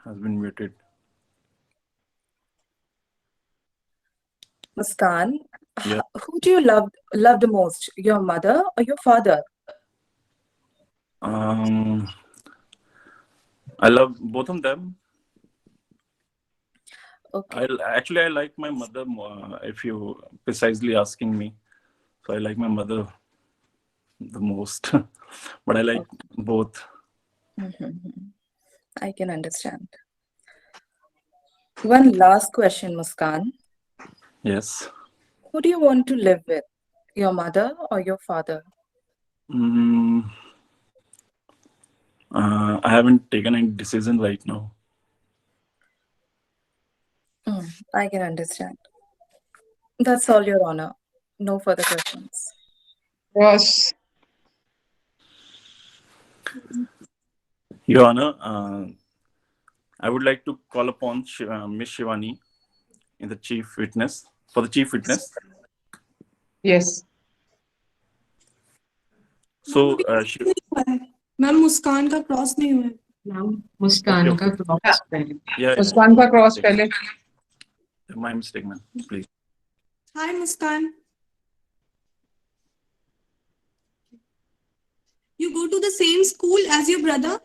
has been muted. Muskan, Yeah. who do you love the most, your mother or your father? Um, I love both of them. Okay, I like my mother more, if you precisely asking me. So I like my mother the most, but I like okay. both. I can understand. One last question, Muskan. Yes. Who do you want to live with, your mother or your father? Mm, I haven't taken any decision right now. I can understand. That's all, Your Honor. No further questions. Ross. Your Honor, I would like to call upon Miss Shivani in the chief witness for the chief witness. Yes. Ma'am So, अभी cross नहीं हुआ है ma'am मुस्कान का cross नहीं हुआ है नाम okay, मुस्कान का okay. क्रॉस पहले Yeah, yeah. मुस्कान का क्रॉस पहले My mistake, man. Please. Hi Muskan you go to the same school as your brother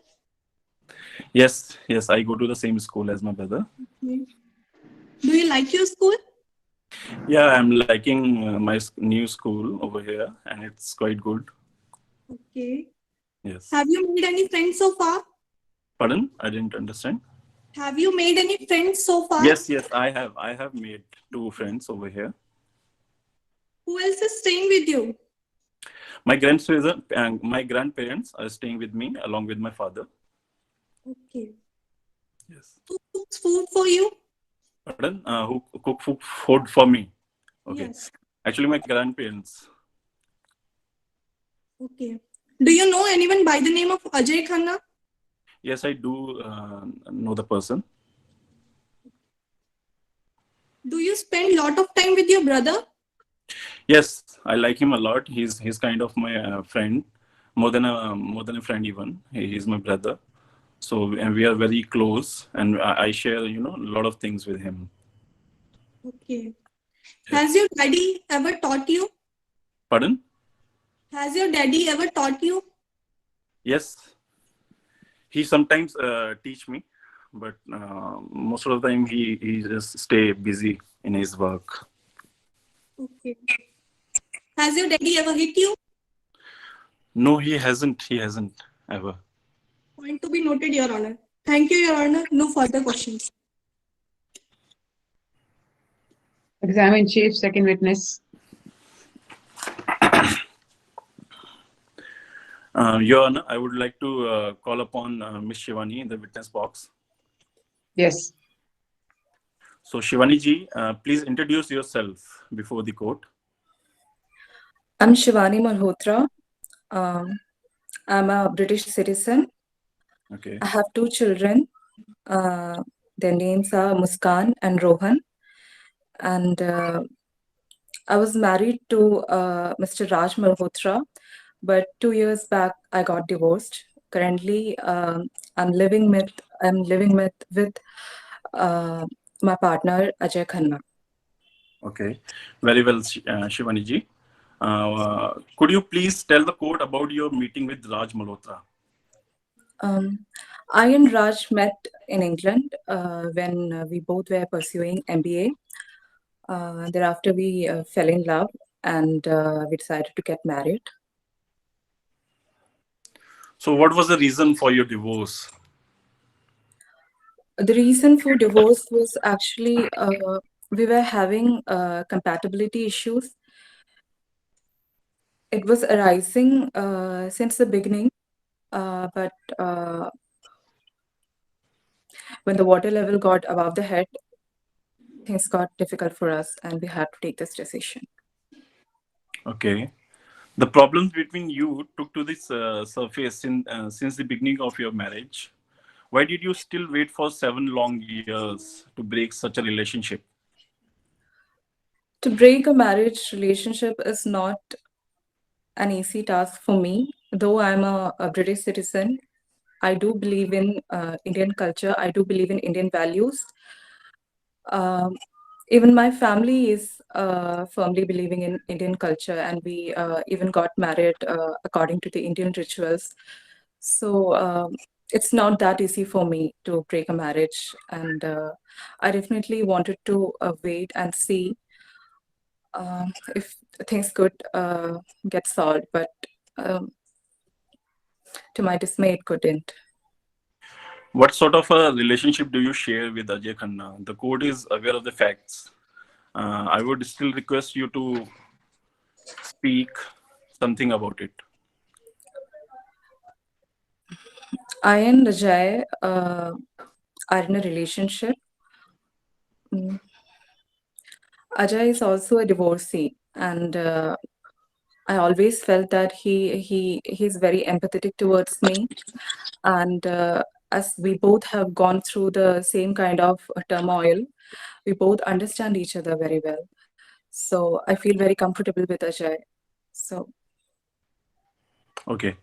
Yes, yes. I go to the same school as my brother. do you like your school Yeah, I'm liking my new school over here, and it's quite good. okay Yes. have you made any friends so far Pardon? I didn't understand. have you made any friends so far Yes, yes. I have. I have made two friends over here. who else is staying with you My grandparents are staying with me along with my father. okay Yes. who cooks food for you Pardon? Who cook food for me? Okay. yes Actually, my grandparents. okay do you know anyone by the name of Ajay Khanna Yes, I do know the person. do you spend lot of time with your brother Yes, I like him a lot. He's kind of my friend, more than a friend even. He's my brother. So and we are very close, and I share a lot of things with him. okay has Yes. your daddy ever taught you Pardon? has your daddy ever taught you Yes, he sometimes teach me, but most of the time he just stay busy in his work. okay has your daddy ever hit you No, he hasn't. He hasn't ever. Point to be noted, Your Honor. Thank you, Your Honor. No further questions. Examine chief second witness Your Honor, I would like to call upon Miss Shivani in the witness box. Yes So, Shivani ji, please introduce yourself before the court. I'm Shivani Malhotra. Um, I'm a British citizen. Okay. I have two children. Their names are Muskan and Rohan. And I was married to Mr. Raj Malhotra, but 2 years back I got divorced. Currently, I'm living with uh, my partner Ajay Khanna. Okay. Very well, Shivani ji. Could you please tell the court about your meeting with Raj Malhotra? I and Raj met in England when we both were pursuing MBA. Thereafter, we fell in love and we decided to get married. So, what was the reason for your divorce? The reason for divorce was actually we were having compatibility issues. It was arising since the beginning, but when the water level got above the head, things got difficult for us and we had to take this decision. Okay. The problems between you took to this surface since the beginning of your marriage. Why did you still wait for 7 long years to break such a relationship? To break a marriage relationship is not an easy task for me, though I'm a British citizen. I do believe in Indian culture. I do believe in Indian values. Even my family is firmly believing in Indian culture, and we even got married according to the Indian rituals. So it's not that easy for me to break a marriage, and I definitely wanted to wait and see if things could get solved, but to my dismay, it couldn't. What sort of a relationship do you share with Ajay Khanna? The court is aware of the facts. I would still request you to speak something about it. I and Ajay are in a relationship. Ajay is also a divorcee, and I always felt that he's very empathetic towards me, and as we both have gone through the same kind of turmoil, we both understand each other very well. So I feel very comfortable with Ajay. So Okay.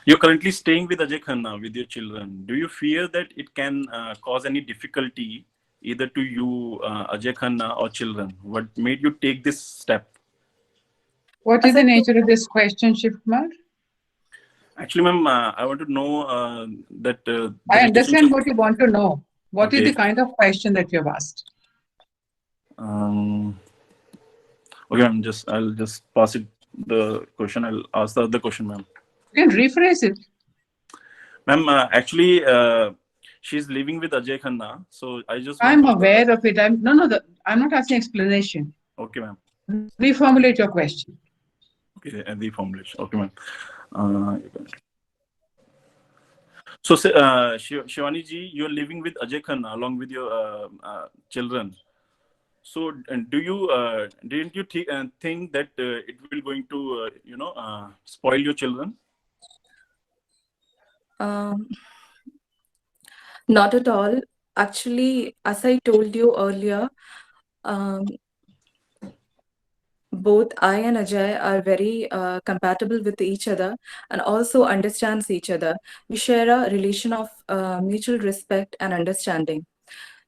You're currently staying with Ajay Khanna with your children. Do you fear that it can cause any difficulty either to you, Ajay Khanna, or children? What made you take this step? What is the nature of this question, Shiv Kumar? Actually, ma'am, I want to know that the I understand relationship. what you want to know. What is Okay. the kind of question that you have asked? Okay, I'll just pass it the question. I'll ask the other question, ma'am. You can rephrase it. Ma'am, actually, she's living with Ajay Khanna, so I just. I'm want to- aware of it. I'm not asking explanation. Okay, ma'am. Reformulate your question. Okay, the formulation. Okay, ma'am. So, Shivani ji, you're living with Ajay Khanna along with your children. So, didn't you think that it will going to spoil your children? not at all. Actually, as I told you earlier, both I and Ajay are very compatible with each other and also understands each other. We share a relation of mutual respect and understanding.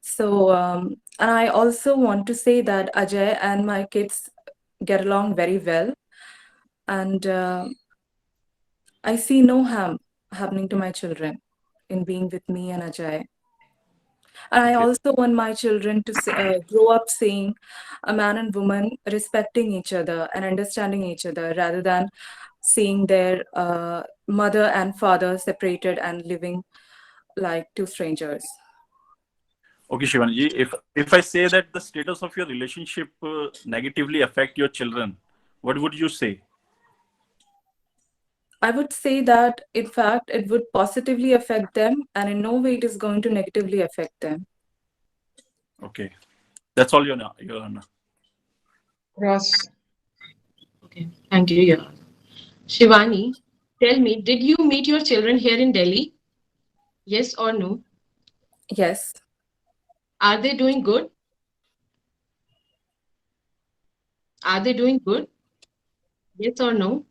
So, and I also want to say that Ajay and my kids get along very well, and I see no harm happening to my children in being with me and Ajay. And I also want my children to grow up seeing a man and woman respecting each other and understanding each other rather than seeing their mother and father separated and living like two strangers. Okay, Shivani ji, if I say that the status of your relationship negatively affect your children, what would you say? I would say that, in fact, it would positively affect them, and in no way it is going to negatively affect them. Okay, that's all, Your Honor. Ross. Okay, thank you, Your Honor. Shivani, tell me, did you meet your children here in Delhi? Yes or no? Yes. Are they doing good? Are they doing good? Yes or no?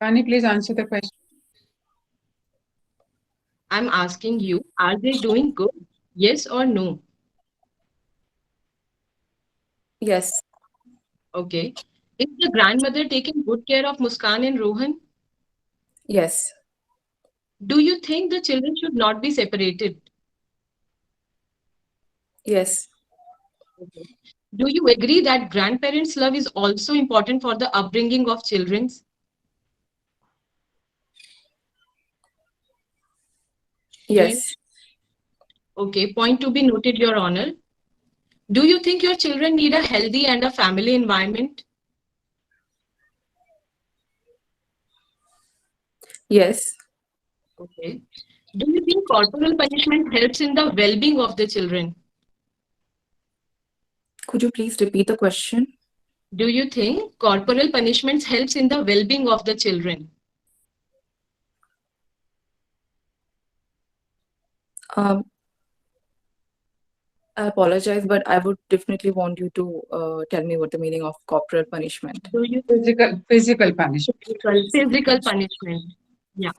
Can you please answer the question? I'm asking you, are they doing good? Yes or no? Yes. Okay. Is the grandmother taking good care of Muskan and Rohan? Yes. Do you think the children should not be separated? Yes. Okay. Do you agree that grandparents' love is also important for the upbringing of children? Yes. Okay, point to be noted, Your Honor. Do you think your children need a healthy and a family environment? Yes. Okay. Do you think corporal punishment helps in the well-being of the children? Could you please repeat the question? Do you think corporal punishments helps in the well-being of the children? I apologize, but I would definitely want you to tell me what the meaning of corporal punishment. Do you Physical punishment. physical punishment? Yeah.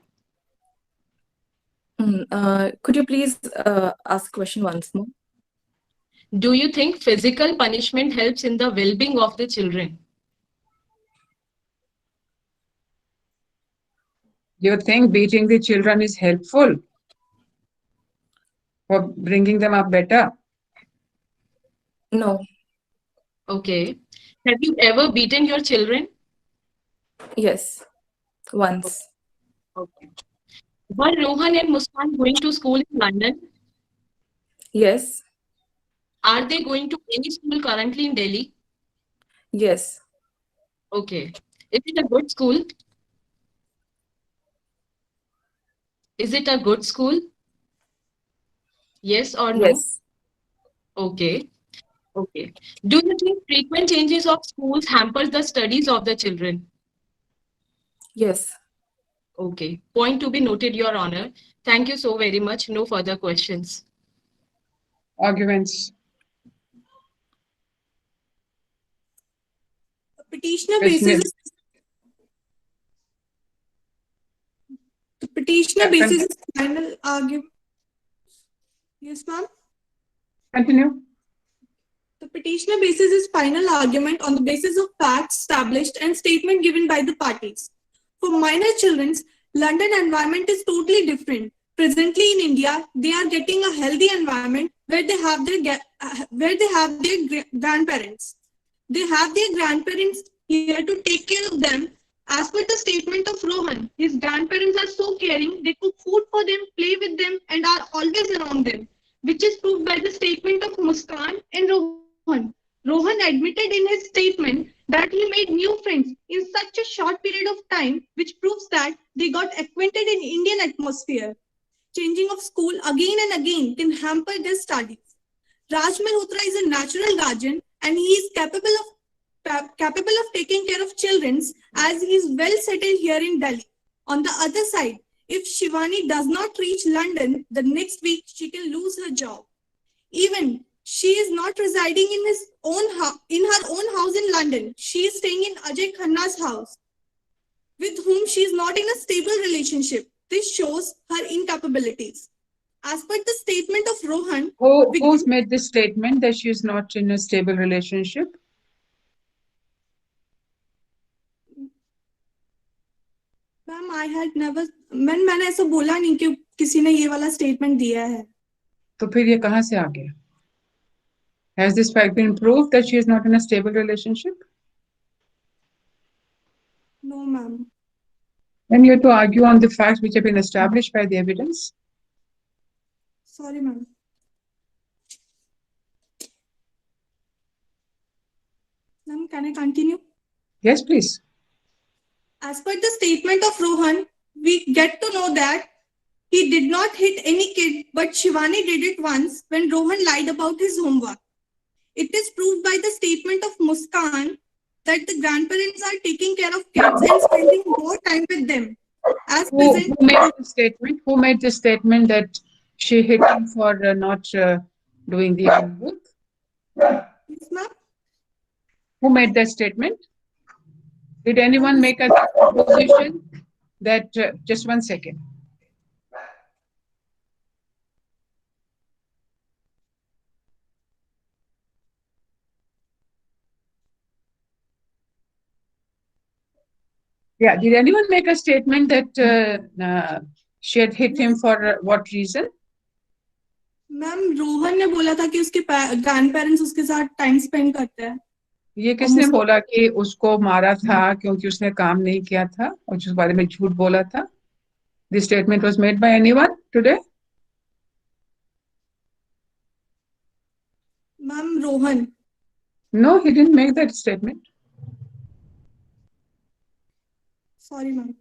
Could you please ask question once more? Do you think physical punishment helps in the well-being of the children? Do you think beating the children is helpful for bringing them up better? No. Okay. Have you ever beaten your children? Yes. Once. Okay. Were Rohan and Muskan going to school in London? Yes. Are they going to any school currently in Delhi? Yes. Okay. Is it a good school? Is it a good school? Yes or no? Yes. Okay. Okay. Do you think frequent changes of schools hampers the studies of the children? Yes. Okay. Point to be noted, Your Honor. Thank you so very much. No further questions. Arguments. Petitioner Yes, bases ma'am. the petitioner Yeah, bases his final argument. Yes, ma'am. Continue. The petitioner bases his final argument on the basis of facts established and statement given by the parties. For minor children, London environment is totally different. Presently in India, they are getting a healthy environment where they have their grandparents. They have their grandparents here to take care of them. As per the statement of Rohan, his grandparents are so caring, they cook food for them, play with them, and are always around them, which is proved by the statement of Muskan and Rohan. Rohan admitted in his statement that he made new friends in such a short period of time, which proves that they got acquainted in Indian atmosphere. Changing of school again and again can hamper their studies. Raj Malhotra is a natural guardian and he is capable of taking care of children as he is well settled here in Delhi. On the other side, if Shivani does not reach London the next week, she can lose her job. Even she is not residing in her own house in London. She is staying in Ajay Khanna's house, with whom she is not in a stable relationship. This shows her incapabilities. As per the statement of Rohan, Who's made this statement that she is not in a stable relationship? Ma'am I had never मैंने ऐसा बोला नहीं कि किसी ने ये वाला statement दिया है. तो फिर ये कहाँ से आ गया? Has this fact been proved that she is not in a stable relationship? No, ma'am. Then you have to argue on the facts which have been established by the evidence. Sorry, ma'am. Ma'am, can I continue? Yes, please. As per the statement of Rohan, we get to know that he did not hit any kid, but Shivani did it once when Rohan lied about his homework. It is proved by the statement of Muskan that the grandparents are taking care of kids and spending more time with them. As Who present, made the statement? Who made the statement that she hit him for not doing the homework? yes, ma'am. Who made that statement? Did anyone make a proposition that, just 1 second. Yeah, did anyone make a statement that she had hit him for what reason? Ma'am Rohan ने बोला था कि उसके grandparents उसके साथ time spend करते हैं. ये किसने बोला कि उसको मारा था क्योंकि उसने काम नहीं किया था और उस बारे में झूठ बोला था? This statement was made by anyone today? Ma'am Rohan. No, he didn't make that statement. Sorry, ma'am.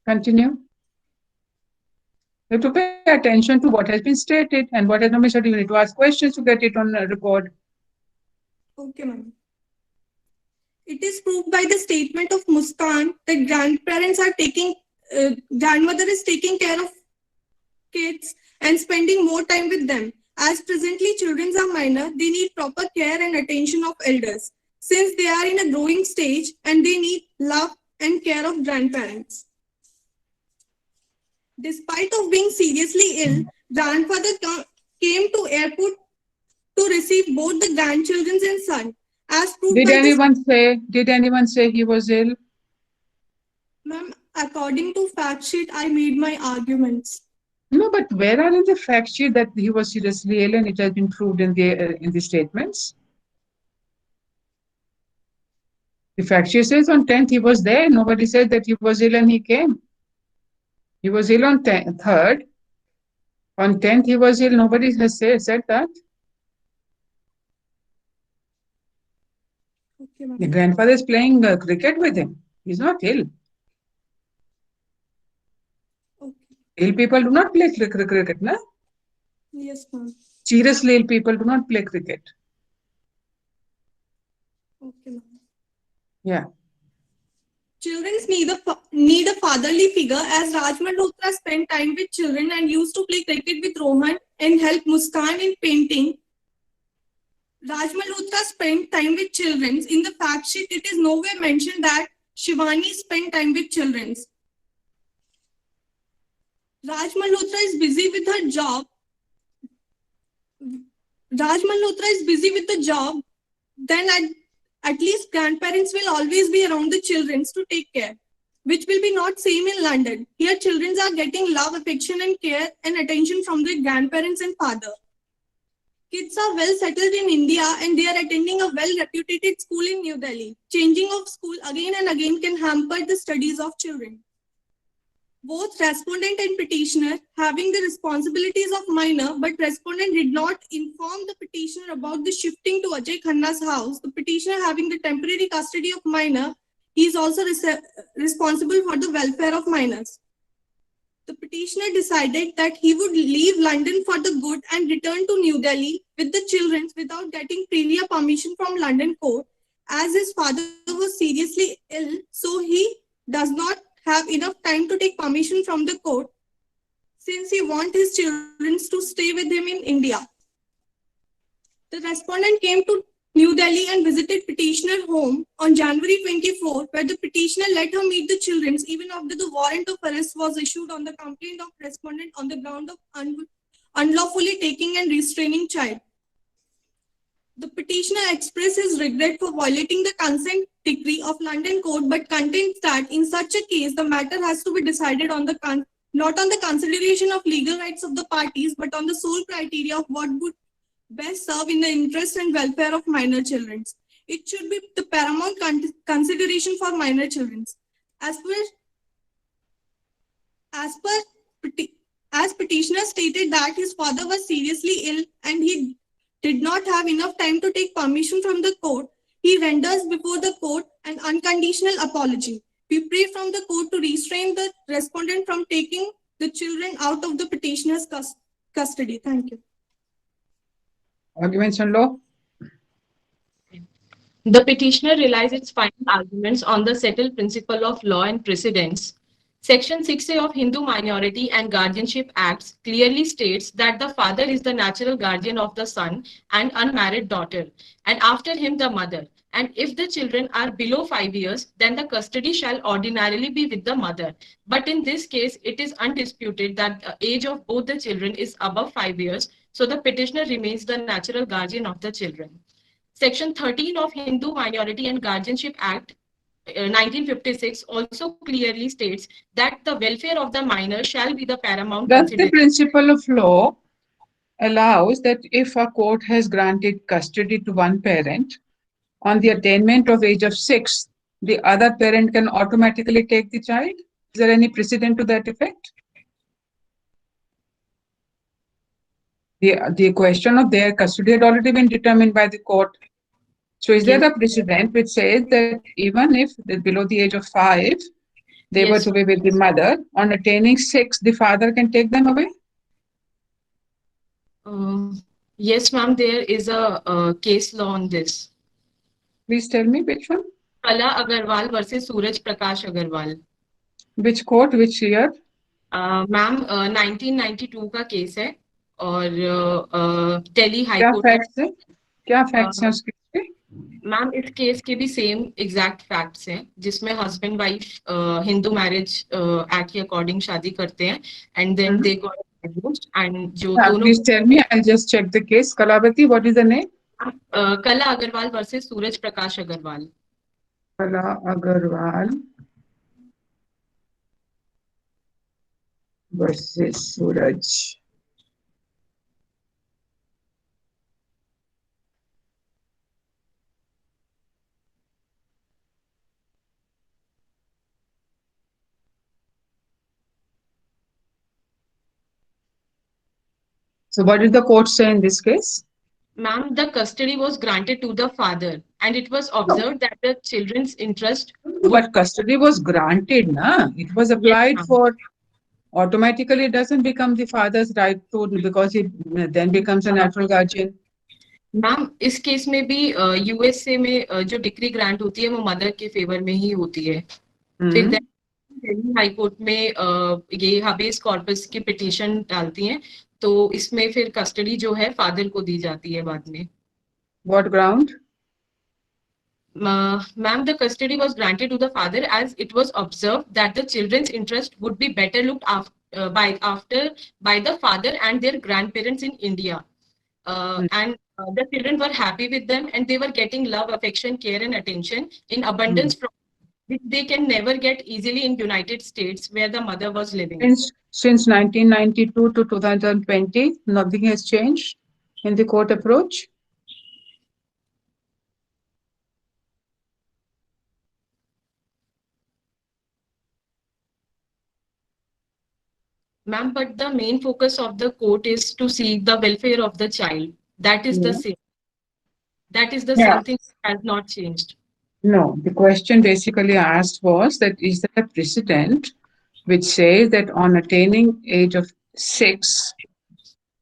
Continue. You have to pay attention to what has been stated and what has not been stated. You need to ask questions to get it on record. Okay, ma'am. It is proved by the statement of Muskan that grandmother is taking care of kids and spending more time with them. As presently children are minor, they need proper care and attention of elders, since they are in a growing stage and they need love and care of grandparents. Despite of being seriously ill, grandfather came to airport to receive both the grandchildren and son. As proved Did by anyone say he was ill? Ma'am, according to fact sheet, I made my arguments. No, but where are in the fact sheet that he was seriously ill and it has been proved in the statements? The fact sheet says on 10th he was there. Nobody said that he was ill and he came. He was ill on 3rd. On 10th he was ill. Nobody has said that. Okay, ma'am. The grandfather is playing cricket with him. He's not ill. Okay. Ill people do not play cricket, na? Yes, ma'am. Seriously ill people do not play cricket. Okay, ma'am. Yeah. Children need a fatherly figure, as Raj Malhotra spent time with children and used to play cricket with Rohan and help Muskan in painting. Raj Malhotra spent time with children. In the fact sheet, it is nowhere mentioned that Shivani spent time with children. Raj Malhotra is busy with her job. Raj Malhotra is busy with the job. Then at least grandparents will always be around the children to take care, which will be not same in London. Here, children are getting love, affection, and care and attention from their grandparents and father. Kids are well settled in India and they are attending a well-reputed school in New Delhi. Changing of school again and again can hamper the studies of children. Both respondent and petitioner having the responsibilities of minor, but respondent did not inform the petitioner about the shifting to Ajay Khanna's house. The petitioner having the temporary custody of minor, he is also responsible for the welfare of minors. The petitioner decided that he would leave London for the good and return to New Delhi with the children without getting prior permission from London court, as his father was seriously ill, so he does not have enough time to take permission from the court, since he wants his children to stay with him in India. The respondent came to New Delhi and visited petitioner home on January 24, where the petitioner let her meet the children even after the warrant of arrest was issued on the complaint of respondent on the ground of unlawfully taking and restraining child. The petitioner expressed his regret for violating the consent decree of London court, but contends that in such a case, the matter has to be decided on the not on the consideration of legal rights of the parties, but on the sole criteria of what would best serve in the interest and welfare of minor children. It should be the paramount consideration for minor children. As petitioner stated that his father was seriously ill and he did not have enough time to take permission from the court, he renders before the court an unconditional apology. We pray from the court to restrain the respondent from taking the children out of the petitioner's custody. Thank you. Arguments on law? The petitioner relies its final arguments on the settled principle of law and precedents. Section 6A of Hindu Minority and Guardianship Acts clearly states that the father is the natural guardian of the son and unmarried daughter, and after him the mother. And if the children are below 5 years, then the custody shall ordinarily be with the mother. But in this case, it is undisputed that the age of both the children is above 5 years, so the petitioner remains the natural guardian of the children. Section 13 of Hindu Minority and Guardianship Act 1956 also clearly states that the welfare of the minor shall be the paramount Does the consideration. principle of law allows that if a court has granted custody to one parent, on the attainment of age of 6, the other parent can automatically take the child? Is there any precedent to that effect? The question of their custody had already been determined by the court. So is there a precedent which says that even if they're below the age of 5, they were Yes. to be with the mother, on attaining 6, the father can take them away? Yes, ma'am, there is a case law on this. Please tell me which one? Kala Agarwal versus Suraj Prakash Agarwal. Which court, which year? Ma'am 1992 का case है और Delhi high क्या court facts है, क्या facts हैं उसके? Ma'am इस case के भी सेम एग्जैक्ट फैक्ट्स हैं, जिसमें husband wife Hindu marriage act के अकॉर्डिंग शादी करते हैं and then they got divorced and जो दोनों Please tell me, I'll just check the case. Kalavati, what is the name? कला Agarwal versus Suraj Prakash Agarwal. Kala Agarwal versus Suraj. So what did the court say in this case? Ma'am, the custody was granted to the father and it was observed that the children's interest But custody was granted, na? It was applied ma'am. for. Automatically, it doesn't become the father's right to, because he then becomes a natural guardian. Ma'am इस case में भी USA में जो decree grant होती है वो mother के favour में ही होती है। फिर दिल्ली हाई कोर्ट में ये हाबेस कॉर्पस की पिटीशन डालती हैं, तो इसमें फिर कस्टडी जो है फादर को दी जाती है बाद में। What ground? Ma'am, the custody was granted to the father as it was observed that the children's interest would be better looked after by the father and their grandparents in India. And the children were happy with them and they were getting love, affection, care and attention in abundance from which they can never get easily in United States where the mother was living. Since 1992 to 2020, nothing has changed in the court approach? Ma'am, but the main focus of the court is to seek the welfare of the child. That is the same. That is the same thing that has not changed. No, the question basically asked was that is there a precedent which says that on attaining age of 6,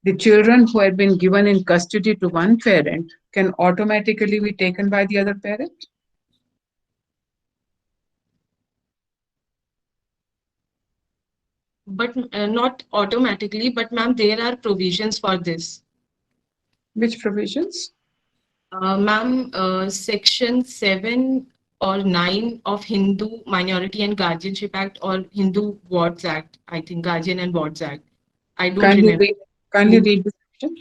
the children who had been given in custody to one parent can automatically be taken by the other parent? But not automatically, but ma'am, there are provisions for this. Which provisions? Ma'am, section 7 or 9 of Hindu Minority and Guardianship Act or Hindu Wards Act, I think Guardian and Wards Act. I don't remember. Kindly read the section.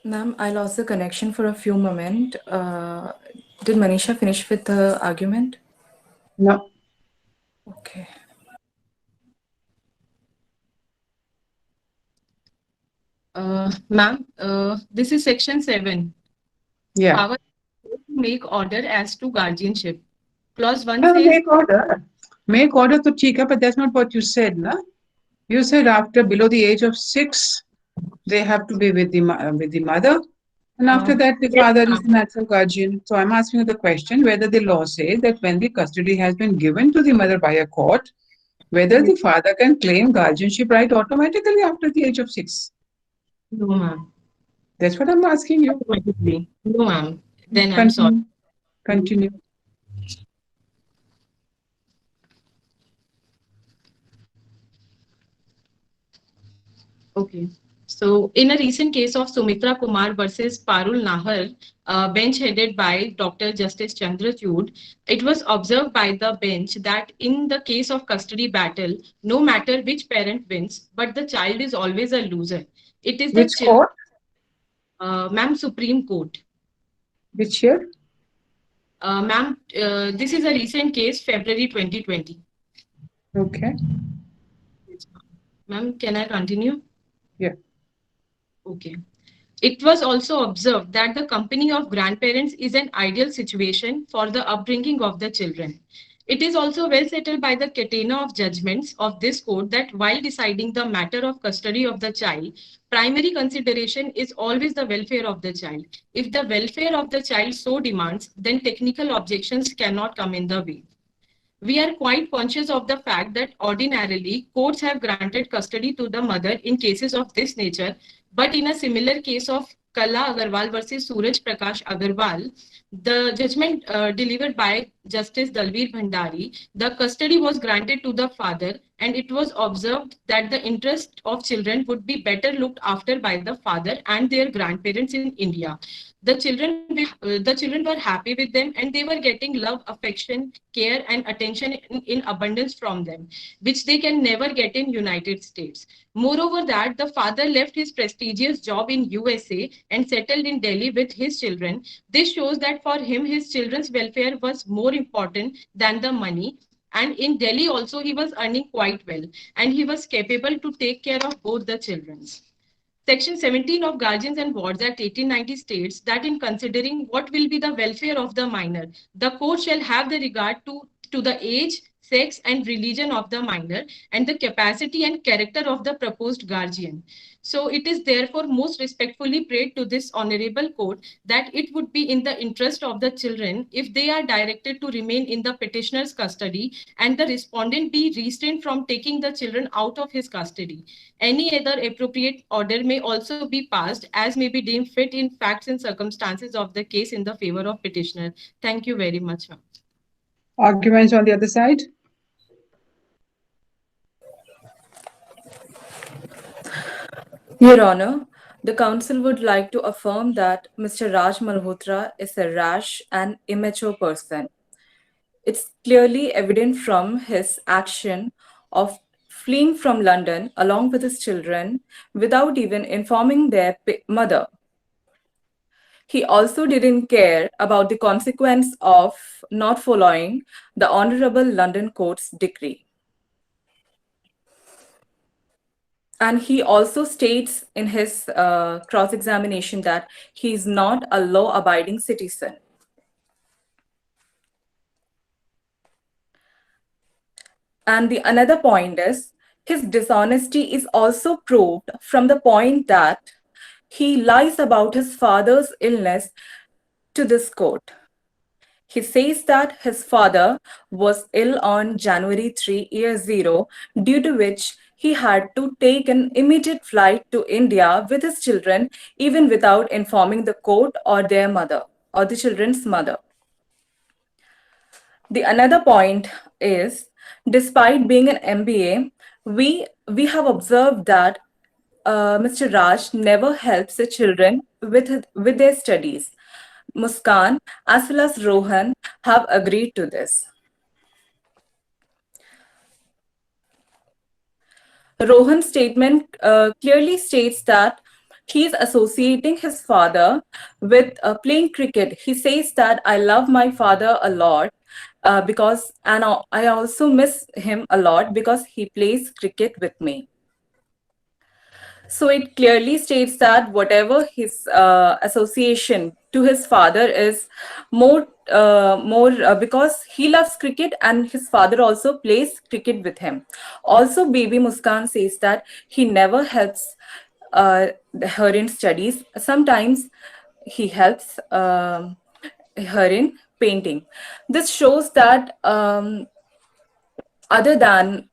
Ma'am, I lost the connection for a few moments. Did Manisha finish with the argument? No. Okay. Ma'am, this is section 7. Yeah. Power to make order as to guardianship. Clause 1 No, says make order. Make order to Chika, but that's not what you said, na? You said after below the age of 6, they have to be with the mother, and after that the father is the natural guardian. So I'm asking you the question whether the law says that when the custody has been given to the mother by a court, whether the father can claim guardianship right automatically after the age of 6. no, ma'am. That's what I'm asking you. Automatically. No, ma'am. Then I'm sorry. Continue. Okay. So, in a recent case of Sumitra Kumar versus Parul Nahar, bench headed by Dr. Justice Chandrachud, it was observed by the bench that in the case of custody battle, no matter which parent wins, but the child is always a loser. It is Which the court? Ma'am, Supreme Court. Which year? Ma'am, this is a recent case, February 2020. Okay. Ma'am, can I continue? Yeah. Okay. It was also observed that the company of grandparents is an ideal situation for the upbringing of the children. It is also well settled by the catena of judgments of this court that while deciding the matter of custody of the child, primary consideration is always the welfare of the child. If the welfare of the child so demands, then technical objections cannot come in the way. We are quite conscious of the fact that ordinarily courts have granted custody to the mother in cases of this nature, but in a similar case of Kala Agarwal versus Suraj Prakash Agarwal, the judgment delivered by Justice Dalveer Bhandari, the custody was granted to the father, and it was observed that the interest of children would be better looked after by the father and their grandparents in India. The children were happy with them, and they were getting love, affection, care, and attention in abundance from them, which they can never get in United States. Moreover, that the father left his prestigious job in USA and settled in Delhi with his children. This shows that for him, his children's welfare was more important than the money. And in Delhi also, he was earning quite well, and he was capable to take care of both the children. Section 17 of Guardians and Wards Act 1890 states that in considering what will be the welfare of the minor, the court shall have the regard to the age, sex, and religion of the minor and the capacity and character of the proposed guardian. So it is therefore most respectfully prayed to this honorable court that it would be in the interest of the children if they are directed to remain in the petitioner's custody and the respondent be restrained from taking the children out of his custody. Any other appropriate order may also be passed as may be deemed fit in facts and circumstances of the case in the favor of petitioner. Thank you very much, ma'am. Arguments on the other side? Your Honor, the Council would like to affirm that Mr. Raj Malhotra is a rash and immature person. It's clearly evident from his action of fleeing from London along with his children without even informing their mother. He also didn't care about the consequence of not following the Honorable London Court's decree. And he also states in his cross-examination that he is not a law-abiding citizen. And the another point is his dishonesty is also proved from the point that he lies about his father's illness to this court. He says that his father was ill on January 3, year 0, due to which he had to take an immediate flight to India with his children, even without informing the court or their mother, or the children's mother. The another point is, despite being an MBA, we have observed that Mr. Raj never helps the children with their studies. Muskan as well as Rohan have agreed to this. Rohan's statement clearly states that he is associating his father with playing cricket. He says that I love my father a lot and I also miss him a lot because he plays cricket with me. So it clearly states that whatever his association to his father is more because he loves cricket and his father also plays cricket with him. Also, baby Muskan says that he never helps her in studies. Sometimes he helps her in painting. This shows that other than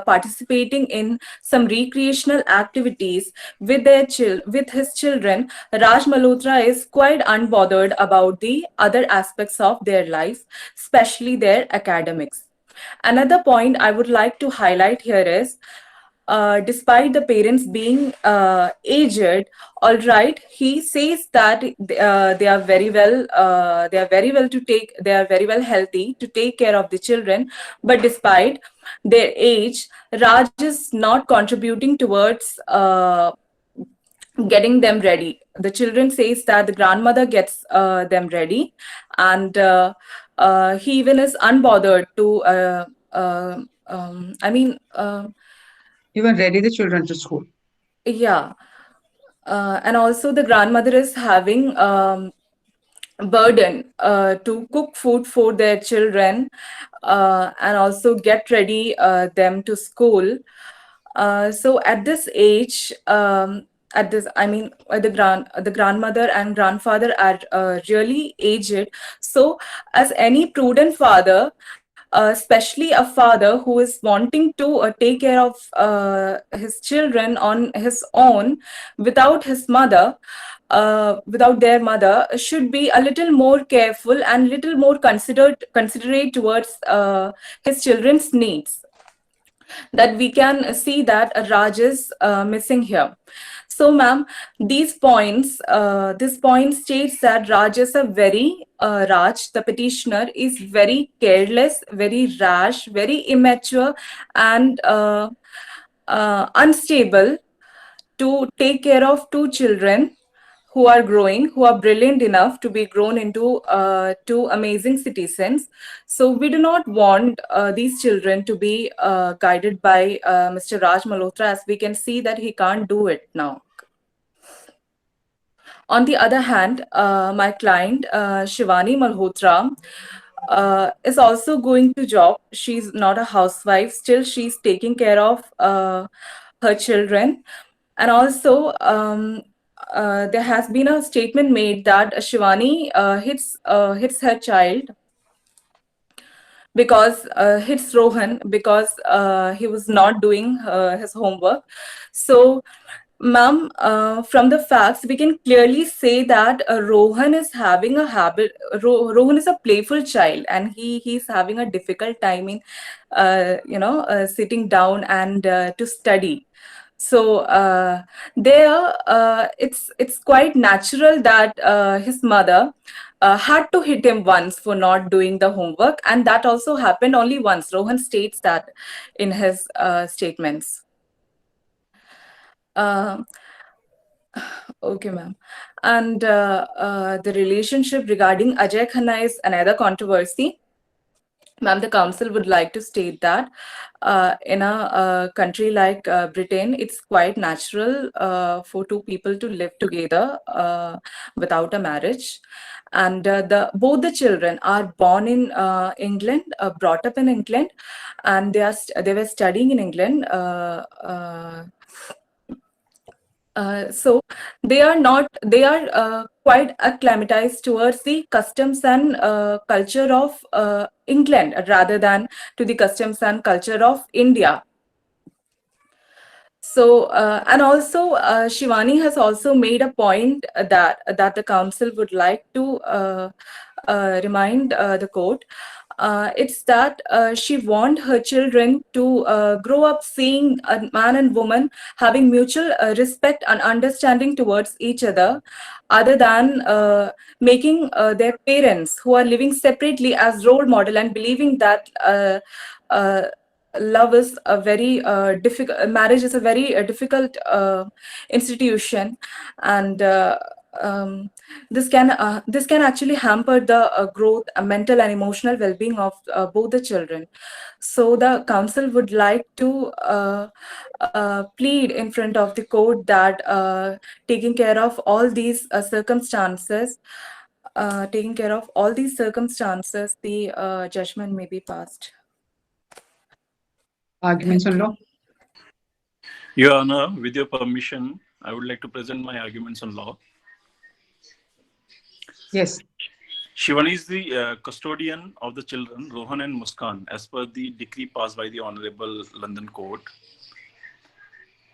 participating in some recreational activities with his children, Raj Malhotra is quite unbothered about the other aspects of their life, especially their academics. Another point I would like to highlight here is, despite the parents being aged, all right, he says that they are very well healthy to take care of the children, but despite their age, Raj is not contributing towards getting them ready. The children says that the grandmother gets them ready, and he even is unbothered to Even ready the children to school. yeah. And also the grandmother is having burden to cook food for their children and also get ready them to school. So at this age, the grandmother and grandfather are really aged. So as any prudent father, especially a father who is wanting to take care of his children on his own without his mother, without their mother, should be a little more careful and little more considerate towards his children's needs. That we can see that Raj is missing here. So, ma'am, this point states that Raj is a very, Raj, the petitioner, is very careless, very rash, very immature, and unstable to take care of two children who are growing, who are brilliant enough to be grown into two amazing citizens. So we do not want these children to be guided by Mr. Raj Malhotra, as we can see that he can't do it now. On the other hand, my client, Shivani Malhotra, is also going to job. She's not a housewife. Still, she's taking care of her children. And also, there has been a statement made that Shivani hits her child because hits Rohan because he was not doing his homework. So, ma'am, from the facts, we can clearly say that Rohan is having a habit. Rohan is a playful child, and he's having a difficult time in, sitting down and to study. So it's quite natural that his mother had to hit him once for not doing the homework, and that also happened only once. Rohan states that in his statements. Okay, ma'am. And the relationship regarding Ajay Khanna is another controversy. Ma'am, the council would like to state that in a country like Britain, it's quite natural for two people to live together without a marriage. And both the children are born in England, brought up in England, and they were studying in England. So they are quite acclimatized towards the customs and culture of England rather than to the customs and culture of India. So and also Shivani has also made a point that the council would like to remind the court. It's that she wants her children to grow up seeing a man and woman having mutual respect and understanding towards each other than making their parents who are living separately as role model and believing that love is a very difficult, marriage is a very difficult institution, and this can actually hamper the growth, mental and emotional well-being of both the children. So the council would like to plead in front of the court that taking care of all these circumstances, the judgment may be passed. Arguments on law. Your Honor, with your permission, I would like to present my arguments on law. Yes. Shivani is the custodian of the children, Rohan and Muskan, as per the decree passed by the Honorable London Court.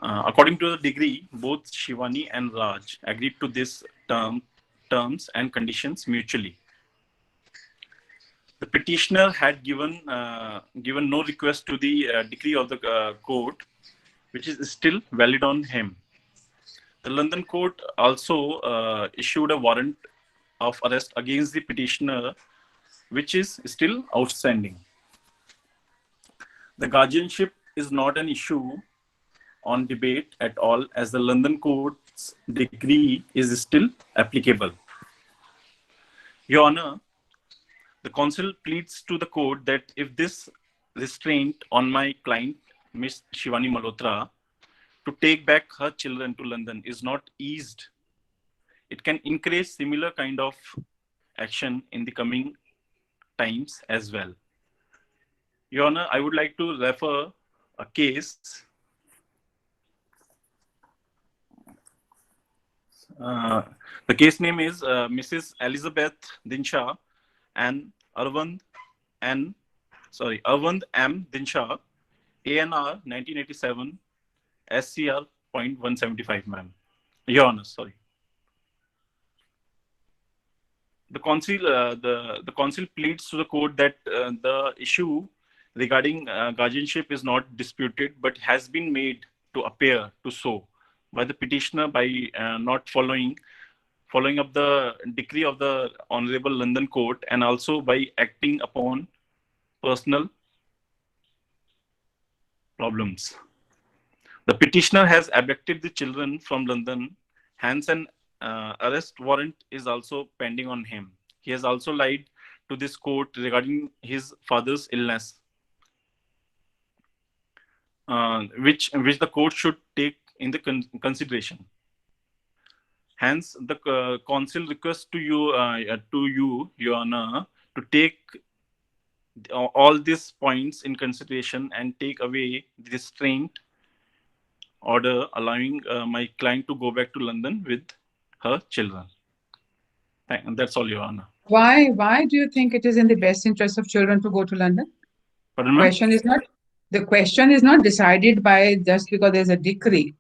According to the decree, both Shivani and Raj agreed to this terms and conditions mutually. The petitioner had given no request to the decree of the court, which is still valid on him. The London court also issued a warrant of arrest against the petitioner, which is still outstanding. The guardianship is not an issue on debate at all, as the London court's decree is still applicable. Your Honor, the council pleads to the court that if this restraint on my client, Ms. Shivani Malhotra, to take back her children to London is not eased, it can encourage similar kind of action in the coming times as well. Your Honor, I would like to refer a case. The case name is Mrs. Elizabeth Dinshaw and Arvind M. Dinshaw, ANR 1987, SCR .175, ma'am. Your Honor, sorry. The council pleads to the court that the issue regarding guardianship is not disputed, but has been made to appear to so by the petitioner by not following up the decree of the Honorable London Court, and also by acting upon personal problems. The petitioner has abducted the children from London, hence an arrest warrant is also pending on him. He has also lied to this court regarding his father's illness, which the court should take in the consideration. Hence, the council requests to you, Your Honor, to take all these points in consideration and take away the restraint order allowing my client to go back to London with her children. And that's all, Your Honor. Why do you think it is in the best interest of children to go to London? Pardon, ma'am? The question is not decided by just because there's a decree.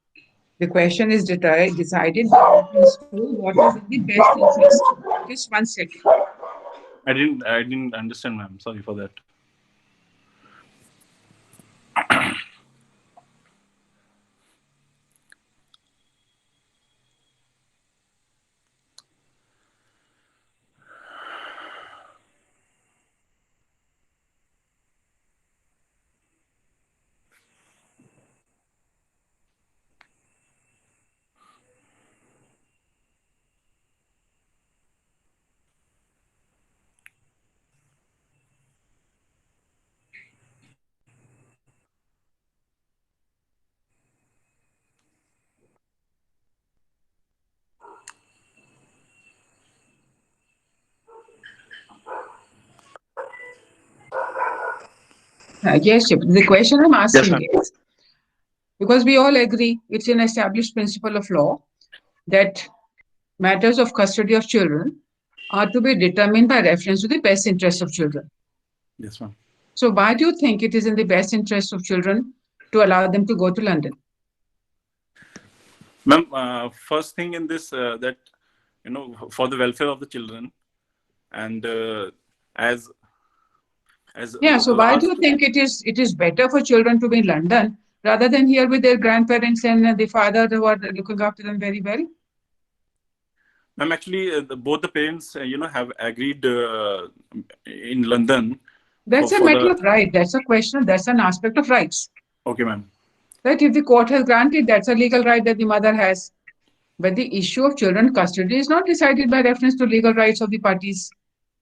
The question is decided by what is in the best interest. Just 1 second. I didn't understand, ma'am. Sorry for that. Yes, the question I'm asking ma'am. is, because we all agree it's an established principle of law that matters of custody of children are to be determined by reference to the best interest of children. Yes, ma'am. So why do you think it is in the best interest of children to allow them to go to London? Ma'am, first thing in this, that, for the welfare of the children, and as Yeah, so why do you think it is better for children to be in London rather than here with their grandparents and the father who are looking after them very well? Ma'am, actually, both the parents, have agreed in London. That's a matter of right. That's a question. That's an aspect of rights. Okay, ma'am. That if the court has granted, that's a legal right that the mother has. But the issue of children custody is not decided by reference to legal rights of the parties.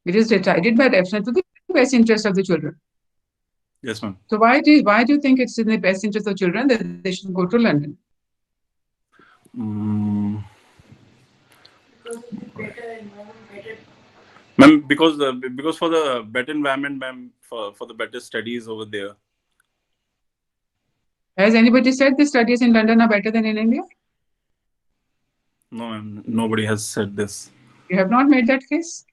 It is decided by reference to the best interest of the children. Yes, ma'am. So why do you think it's in the best interest of children that they should go to London? Ma'am, because for the better environment, ma'am, for the better studies over there. Has anybody said the studies in London are better than in India? No, ma'am. Nobody has said this. You have not made that case?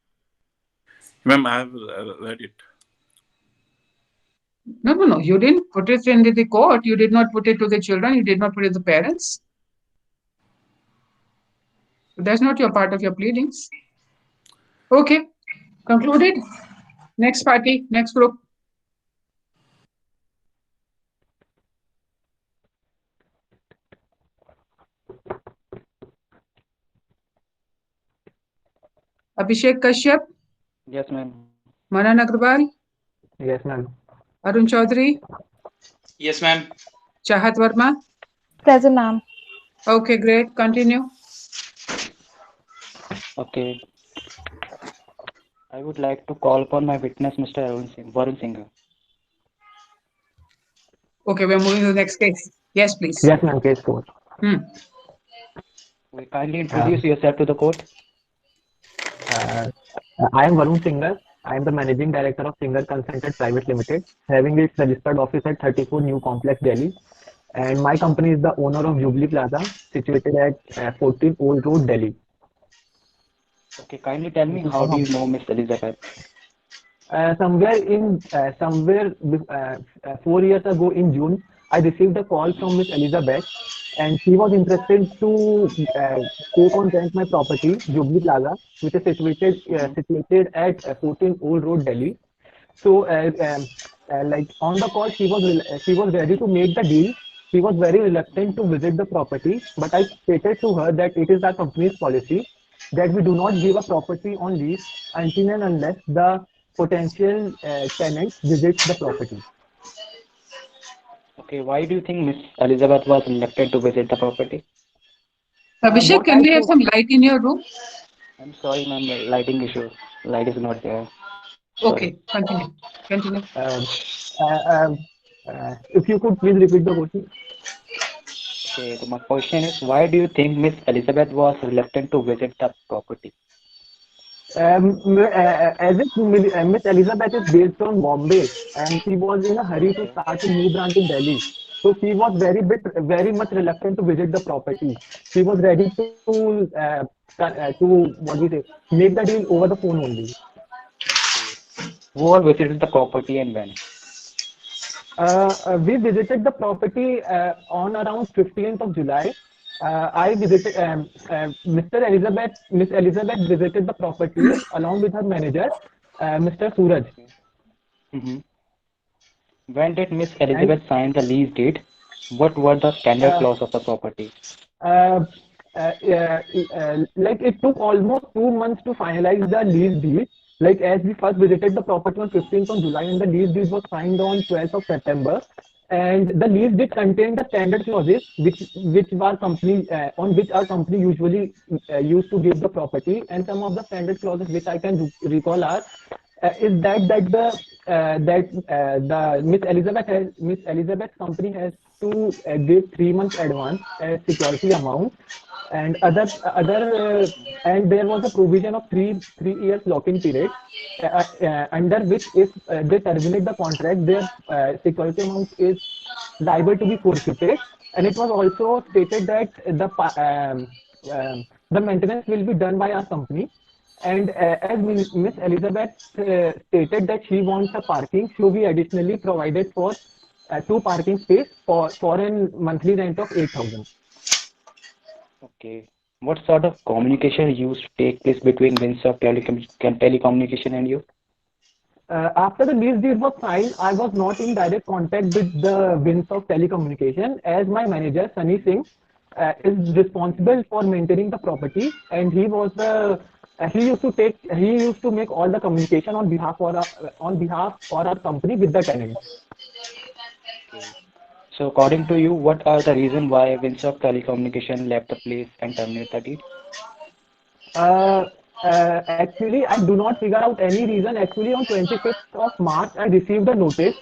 Ma'am, I have read it. No. You didn't put it in the court. You did not put it to the children. You did not put it to the parents. So that's not your part of your pleadings. Okay. Concluded. Next party. Next group. Abhishek Kashyap. Yes, ma'am. Manan Agrawal. Yes, ma'am. Arun Chaudhary. Yes, ma'am. Chahat Verma. Present, ma'am. Okay, great. Continue. Okay. I would like to call upon my witness, Mr. Varun Singh. Okay, we're moving to the next case. Yes, please. Yes, ma'am. Case 4. We kindly introduce yourself to the court. Uh, I am Varun Singhal. I am the Managing Director of Singhal Consultant Private Limited, having its registered office at 34 New Complex, Delhi. And my company is the owner of Jubilee Plaza, situated at 14 Old Road, Delhi. Okay, kindly tell me, how do you know Miss Elizabeth? Somewhere 4 years ago in June, I received a call from Miss Elizabeth, and she was interested to take on rent my property, Jubilee Plaza, which is situated at 14 Old Road, Delhi. So, like on the call, she was ready to make the deal. She was very reluctant to visit the property, but I stated to her that it is our company's policy that we do not give a property on lease until and unless the potential tenant visits the property. Okay, why do you think Miss Elizabeth was reluctant to visit the property? Abhishek, What can I we have think, some light in your room? I'm sorry, ma'am, the lighting issue. Light is not there. Sorry. Okay, continue. Continue. um, if you could please repeat the question. Okay, so my question is, why do you think Miss Elizabeth was reluctant to visit the property? Miss Elizabeth is based on Bombay, and she was in a hurry to Okay. start a new branch in Delhi. So she was very much reluctant to visit the property. She was ready to what we say, make the deal over the phone only. Who all visited the property and when? We visited the property on around 15th of July. I visited Miss Elizabeth visited the property along with her manager, Mr. Suraj. Hmm. When did Miss And Elizabeth sign the lease deed? What were the standard uh, clause of the property? uh, like it took almost 2 months to finalize the lease deed. Like as we first visited the property on 15th of July and the lease deed was signed on 12th of September. And the lease did contain the standard clauses which our company on which our company usually used to give the property. And some of the standard clauses which I can recall are is that the Miss Elizabeth company has to give 3 months advance as security amount, and and there was a provision of three years lock-in period, under which if they terminate the contract, their security amount is liable to be forfeited. And it was also stated that the maintenance will be done by our company. And as Miss Elizabeth stated that she wants a parking, so we additionally provided for two parking space for a monthly rent of 8,000. Okay. What sort of communication used to take place between Windsor Telecommunication and you? After the lease deed was signed, I was not in direct contact with the Winds of Telecommunication, as my manager Sunny Singh is responsible for maintaining the property, and he used to make all the communication on behalf for our company with the tenants. Okay. So according to you, what are the reasons why Windsor Telecommunication left the place and terminated the deed? Uh, Actually, I do not figure out any reason. Actually, on 25th of March, I received a notice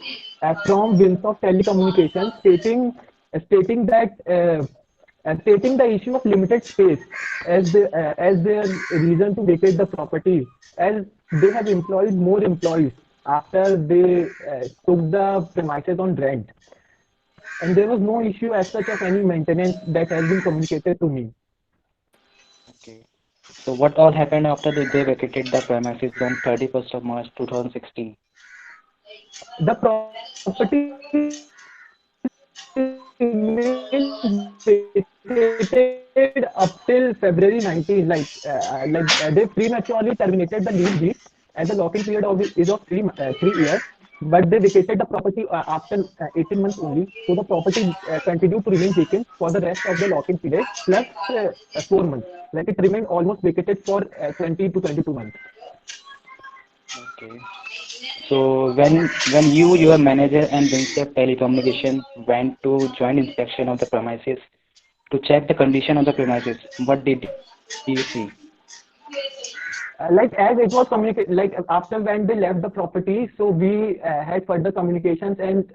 from Winds of Telecommunications stating that stating the issue of limited space as their reason to vacate the property, as they have employed more employees after they took the premises on rent, and there was no issue as such of any maintenance that has been communicated to me. Okay. So what all happened after they vacated the premises on 31st of March 2016? The property vacated up till February 19. They prematurely terminated the lease deed, and the lock-in period is of 3 years. But they vacated the property after 18 months only. So the property continued to remain vacant for the rest of the lock-in period plus 4 months. Like it remained almost vacated for 20 to 22 months. Okay. So when you, your manager and Windsor Telecommunication went to joint inspection of the premises to check the condition of the premises, what did you see? Like as it was communicated, like after when they left the property, so we had further communications, and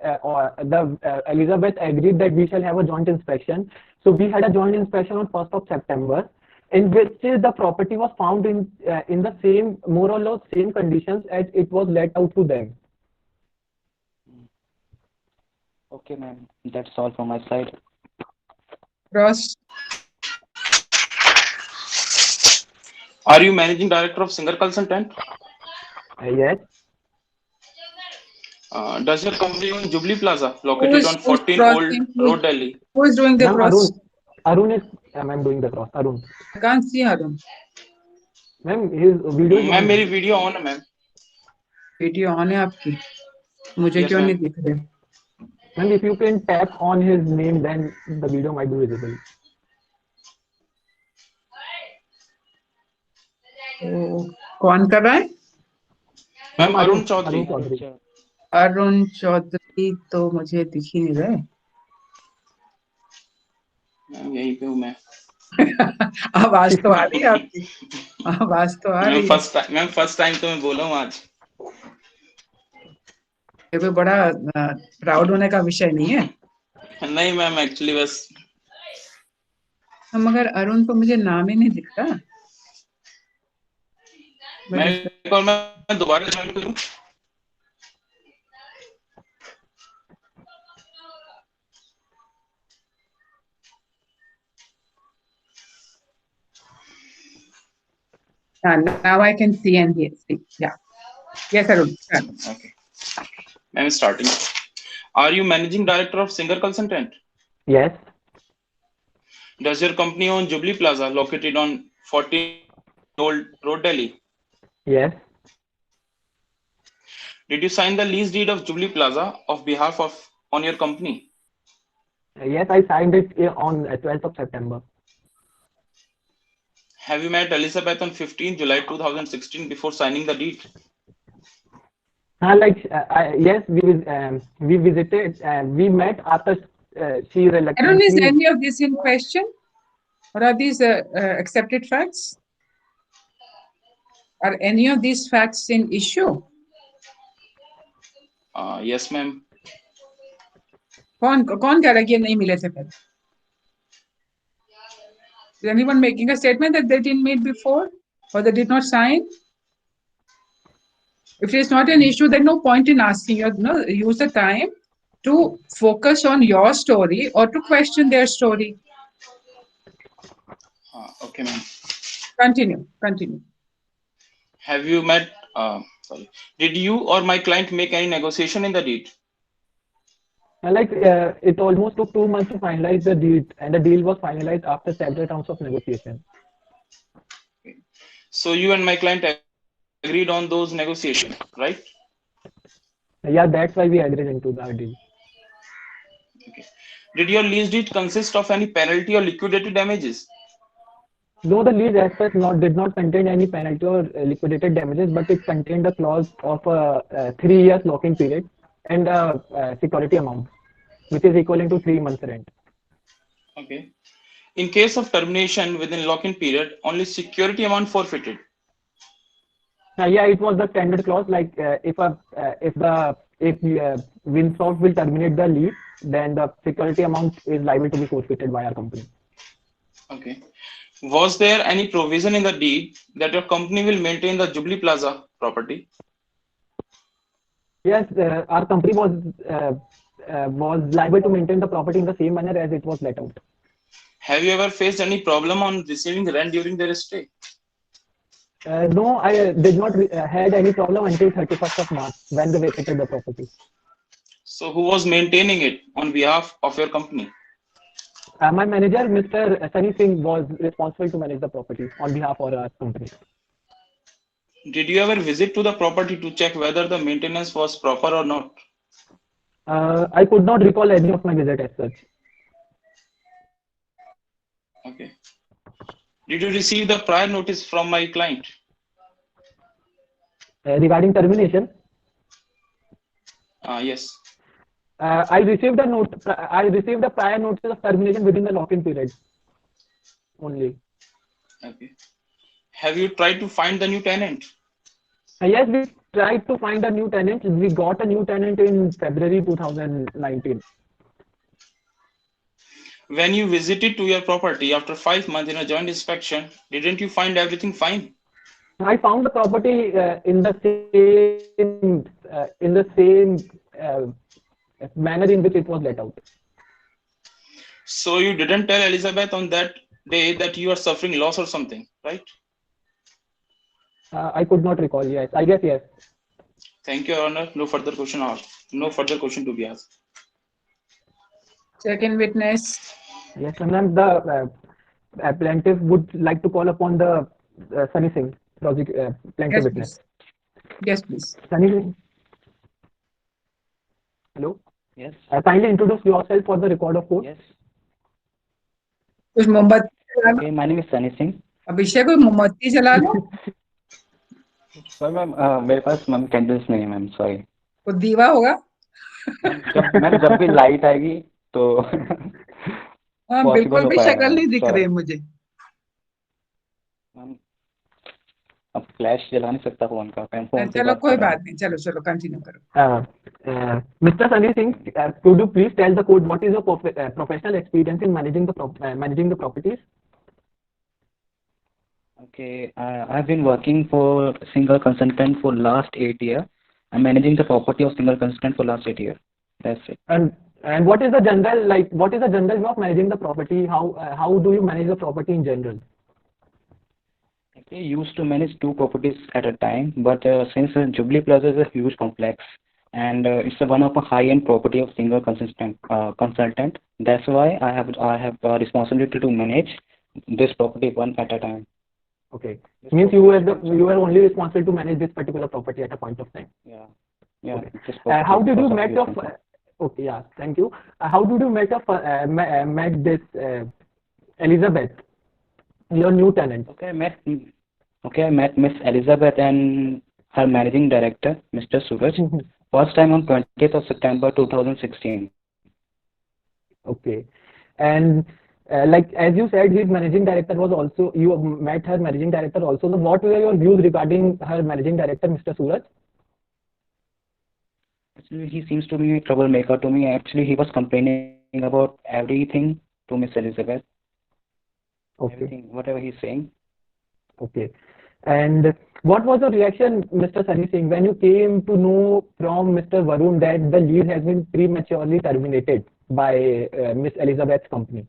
Elizabeth agreed that we shall have a joint inspection. So we had a joint inspection on 1st of September, in which the property was found in the same, more or less same conditions as it was let out to them. Okay, ma'am. That's all from my side. Ross, Are you managing director of Singer Consultant? Yes. Does your company own Jubilee Plaza, who located is on 14 Old crossing? Road, Delhi? Who is doing the Ma'am, cross? Arun is, I'm doing the cross. Arun. I can't see Arun. Ma'am, his video is ma'am on. मेरी video on है ma'am. Video on है आपकी, मुझे Yes, क्यों ma'am. नहीं दिख रहे? Ma'am, if you can tap on his name, then the video might be visible. तो कौन कर रहा है? Ma'am Arun Arun Chaudhary. Chaudhary. Arun Chaudhary तो मुझे दिख ही नहीं रहे. मैम यहीं पे हूँ मैं. आवाज तो आ रही है आपकी, आवाज तो आ रही है. मैम फर्स्ट टाइम तो मैं बोला हूँ आज. ये कोई बड़ा प्राउड होने का विषय नहीं है. नहीं मैम, एक्चुअली बस. मगर अरुण को मुझे नाम ही नहीं दिख रहा. मैं दोबारा ज्वाइन करूँ? Now I can see and hear. Yeah. Yes, Arun. Okay. I'm starting. Are you managing director of Singer Consultant? Yes. Does your company own Jubilee Plaza, located on 14 Old Road, Delhi? Yes. Did you sign the lease deed of Jubilee Plaza on your company? Yes, I signed it on 12th of September. Have you met Elizabeth on 15 July 2016 before signing the deed? Yes, we visited. We met after she reluctantly. Arun, is any of this in question, or are these accepted facts? Are any of these facts in issue? Yes, ma'am. कौन कह रहा है कि ये नहीं मिले थे पहले? Is anyone making a statement that they didn't meet before or they did not sign? If it is not an issue, then no point in asking. You know, use the time to focus on your story or to question their story. Okay, ma'am. Continue. Have you met? Did you or my client make any negotiation in the deed? It almost took 2 months to finalize the deal, and the deal was finalized after several rounds of negotiation. Okay. So you and my client agreed on those negotiations, right? Yeah, that's why we agreed into the deal. Okay. Did your lease deed consist of any penalty or liquidated damages? No, the lease as such did not contain any penalty or liquidated damages, but it contained a clause of a 3 years locking period and a security amount, which is equivalent to 3 months rent. Okay. In case of termination within lock-in period, only security amount forfeited. Yeah, it was the standard clause. If Winsoft will terminate the lease, then the security amount is liable to be forfeited by our company. Okay. Was there any provision in the deed that your company will maintain the Jubilee Plaza property? Yes, our company was liable to maintain the property in the same manner as it was let out. Have you ever faced any problem on receiving rent during their stay? No, I did not had any problem until 31st of March when they vacated the property. So who was maintaining it on behalf of your company? My manager, Mr. Sunny Singh, was responsible to manage the property on behalf of our company. Did you ever visit to the property to check whether the maintenance was proper or not? I could not recall any of my visit as such. Okay. Did you receive the prior notice from my client? Regarding termination? Yes. I received a prior notice of termination within the lock-in period only. Okay. Have you tried to find the new tenant? Yes, we tried to find a new tenant. We got a new tenant in February 2019. When you visited to your property after 5 months in a joint inspection, didn't you find everything fine? I found the property in the same manner in which it was let out. So you didn't tell Elizabeth on that day that you are suffering loss or something, right? I could not recall. Yes, I guess yes. Thank you, Your Honor. No further question asked. No further question to be asked. Second witness. Yes, and then the plaintiff would like to call upon the Sunny Singh, plaintiff Yes, witness. please. Yes, please. Sunny Singh. Hello. Yes. Kindly introduce yourself for the record of court. Yes. कुछ मोमबत्ती जला लो Okay, my name is Sunny Singh. अभिषेक कोई मोमबत्ती जला लो sir ma'am मेरे पास ma'am candles नहीं है ma'am, sorry. वो दीवा होगा जब भी लाइट आएगी तो हाँ Possible बिल्कुल हो भी पाएगा, शक्ल नहीं दिख sorry. रही है मुझे मैम अब फ्लैश जला नहीं सकता फोन का, मैं फोन से चलो बात कोई कर रहा बात नहीं चलो चलो कंटिन्यू करो Mr. Sunny Singh, could you please tell the court what is your professional experience in managing the properties? Okay, I've been working for single consultant for last 8 years. I'm managing the property of single consultant for last 8 years. That's it. And what is the general view of managing the property? How do you manage the property in general? Actually, I used to manage 2 properties at a time, but since Jubilee Plaza is a huge complex and it's one of a high-end property of single consultant, that's why I have a responsibility to manage this property one at a time. Okay, means you were only responsible to manage this particular property at a point of time. Yeah. Okay. this property How did you because of met this your? reason. Okay, yeah, thank you. How did you met this Elizabeth, your new tenant? Okay, I met Miss Elizabeth and her managing director, Mr. Suraj, first time on 20th of September 2016. Okay, and like as you said, his managing director was also, you met her managing director also. So what were your views regarding her managing director, Mr. Suraj? Actually, he seems to be a troublemaker to me. Actually, he was complaining about everything to Miss Elizabeth. Okay. Everything, whatever he's saying. Okay. And what was the reaction, Mr. Sunny Singh, when you came to know from Mr. Varun that the lease has been prematurely terminated by Miss Elizabeth's company?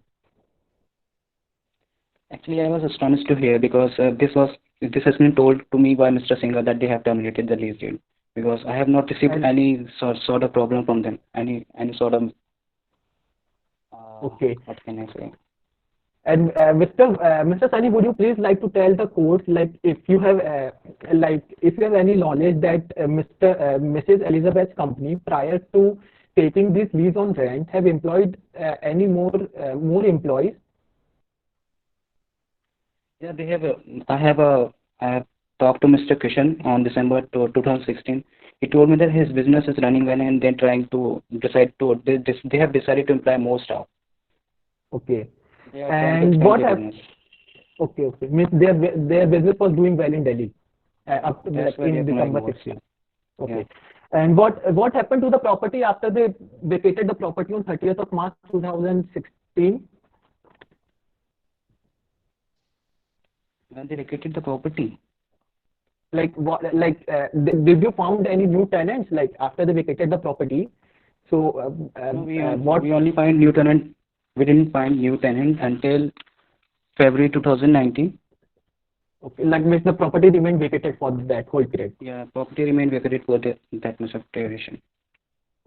Actually, I was astonished to hear because this has been told to me by Mr. Singer that they have terminated the lease deal, because I have not received any sort of problem from them, any sort of Okay. what can I say? And Mr. Sunny, would you please like to tell the court, like if you have any knowledge that Mrs. Elizabeth's company prior to taking this lease on rent have employed any more employees? Yeah, they have. I have talked to Mr. Kishan on December 2016. He told me that his business is running well and they're trying to they have decided to employ more staff. Okay. They are trying to And expand what their happened? business. Okay. Means their business was doing well in Delhi up to That's why in they are December employing more 16. staff. Okay. Yeah. And what happened to the property after they vacated the property on 30th of March 2016? When they vacated the property. Like what? Like did you found any new tenants like after they vacated the property? So No, we only find new tenant. We didn't find new tenant until February 2019. Okay, like means the property remained vacated for that whole period. Yeah, property remained vacated for that much of duration.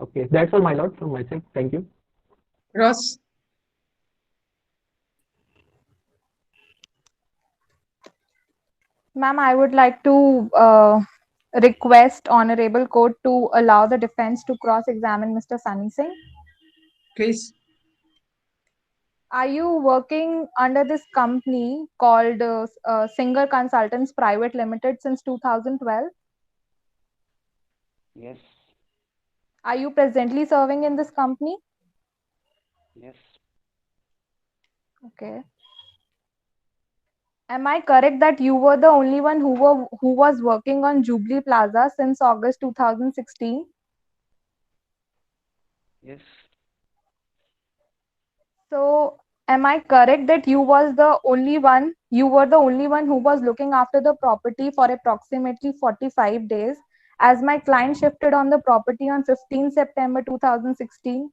Okay, that's all, my lord, from my side. Thank you. Ross. Ma'am, I would like to request Honorable Court to allow the defense to cross-examine Mr. Sunny Singh. Please. Are you working under this company called Singer Consultants Private Limited since 2012? Yes. Are you presently serving in this company? Yes. Okay. Am I correct that you were the only one who was working on Jubilee Plaza since August 2016? Yes. So, am I correct that you were the only one who was looking after the property for approximately 45 days as my client shifted on the property on 15 September 2016?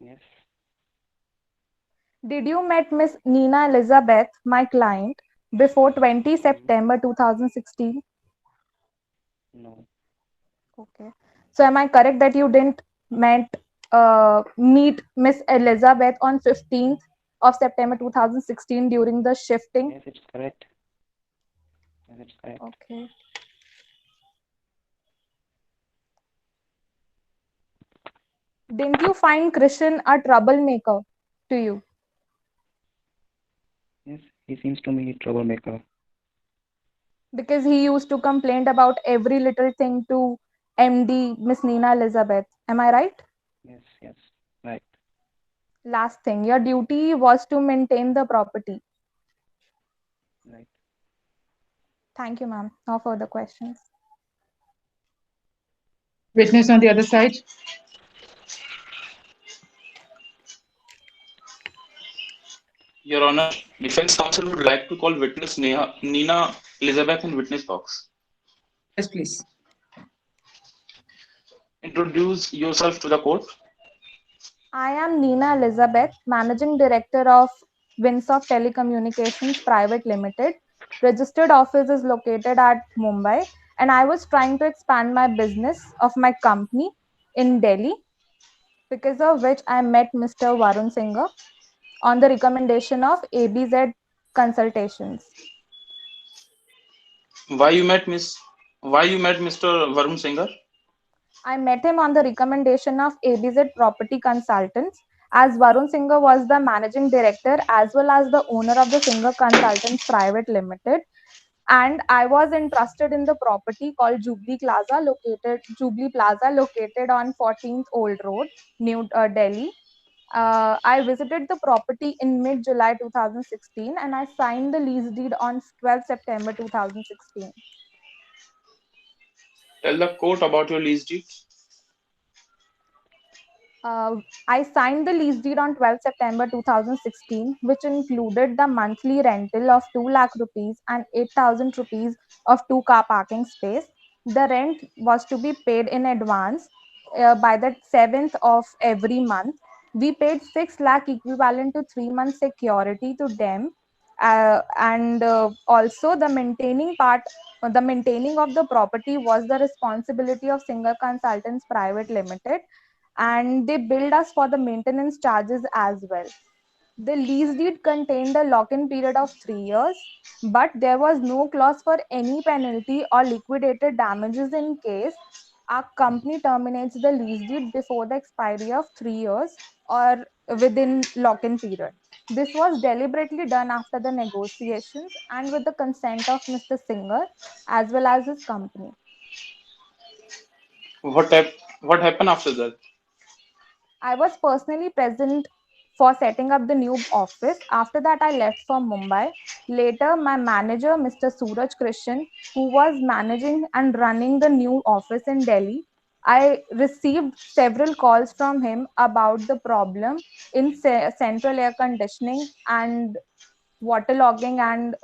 Yes. Did you met Miss Nina Elizabeth, my client, before 20 September 2016? No. Okay. So am I correct that you didn't meet Miss Elizabeth on 15th of September 2016 during the shifting? Yes, it's correct. Yes, it's correct. Okay. Didn't you find Christian a troublemaker to you? Yes, he seems to me troublemaker. Because he used to complain about every little thing to MD Miss Nina Elizabeth. Am I right? Yes, yes, right, Last thing, your duty was to maintain the property. right. Thank you, ma'am. No further questions. Witness on the other side. Your Honor, defense counsel would like to call witness Nina Elizabeth in witness box. Yes, please. Introduce yourself to the court. I am Nina Elizabeth, Managing Director of Winsoft Telecommunications Private Limited. Registered office is located at Mumbai, and I was trying to expand my business of my company in Delhi, because of which I met Mr. Varun Singh on the recommendation of ABZ Consultations. Why you met Mr. Varun Singer? I met him on the recommendation of ABZ Property Consultants, as Varun Singh was the managing director as well as the owner of the Singer Consultants Private Limited. And I was interested in the property called Jubilee Plaza located on 14th Old Road, New Delhi. I visited the property in mid-July 2016 and I signed the lease deed on 12 September 2016. Tell the court about your lease deed. I signed the lease deed on 12 September 2016, which included the monthly rental of 2 lakh rupees and 8,000 rupees of 2-car parking space. The rent was to be paid in advance by the 7th of every month. We paid 6 lakh equivalent to 3 months security to them. And also the maintaining of the property was the responsibility of Singer Consultants Private Limited, and they billed us for the maintenance charges as well. The lease deed contained a lock-in period of 3 years, but there was no clause for any penalty or liquidated damages in case our company terminates the lease deed before the expiry of 3 years or within lock-in period. This was deliberately done after the negotiations and with the consent of Mr. Singer as well as his company. What happened after that? I was personally present for setting up the new office. After that, I left for Mumbai. Later, my manager, Mr. Suraj Krishan, who was managing and running the new office in Delhi, I received several calls from him about the problem in central air conditioning and waterlogging and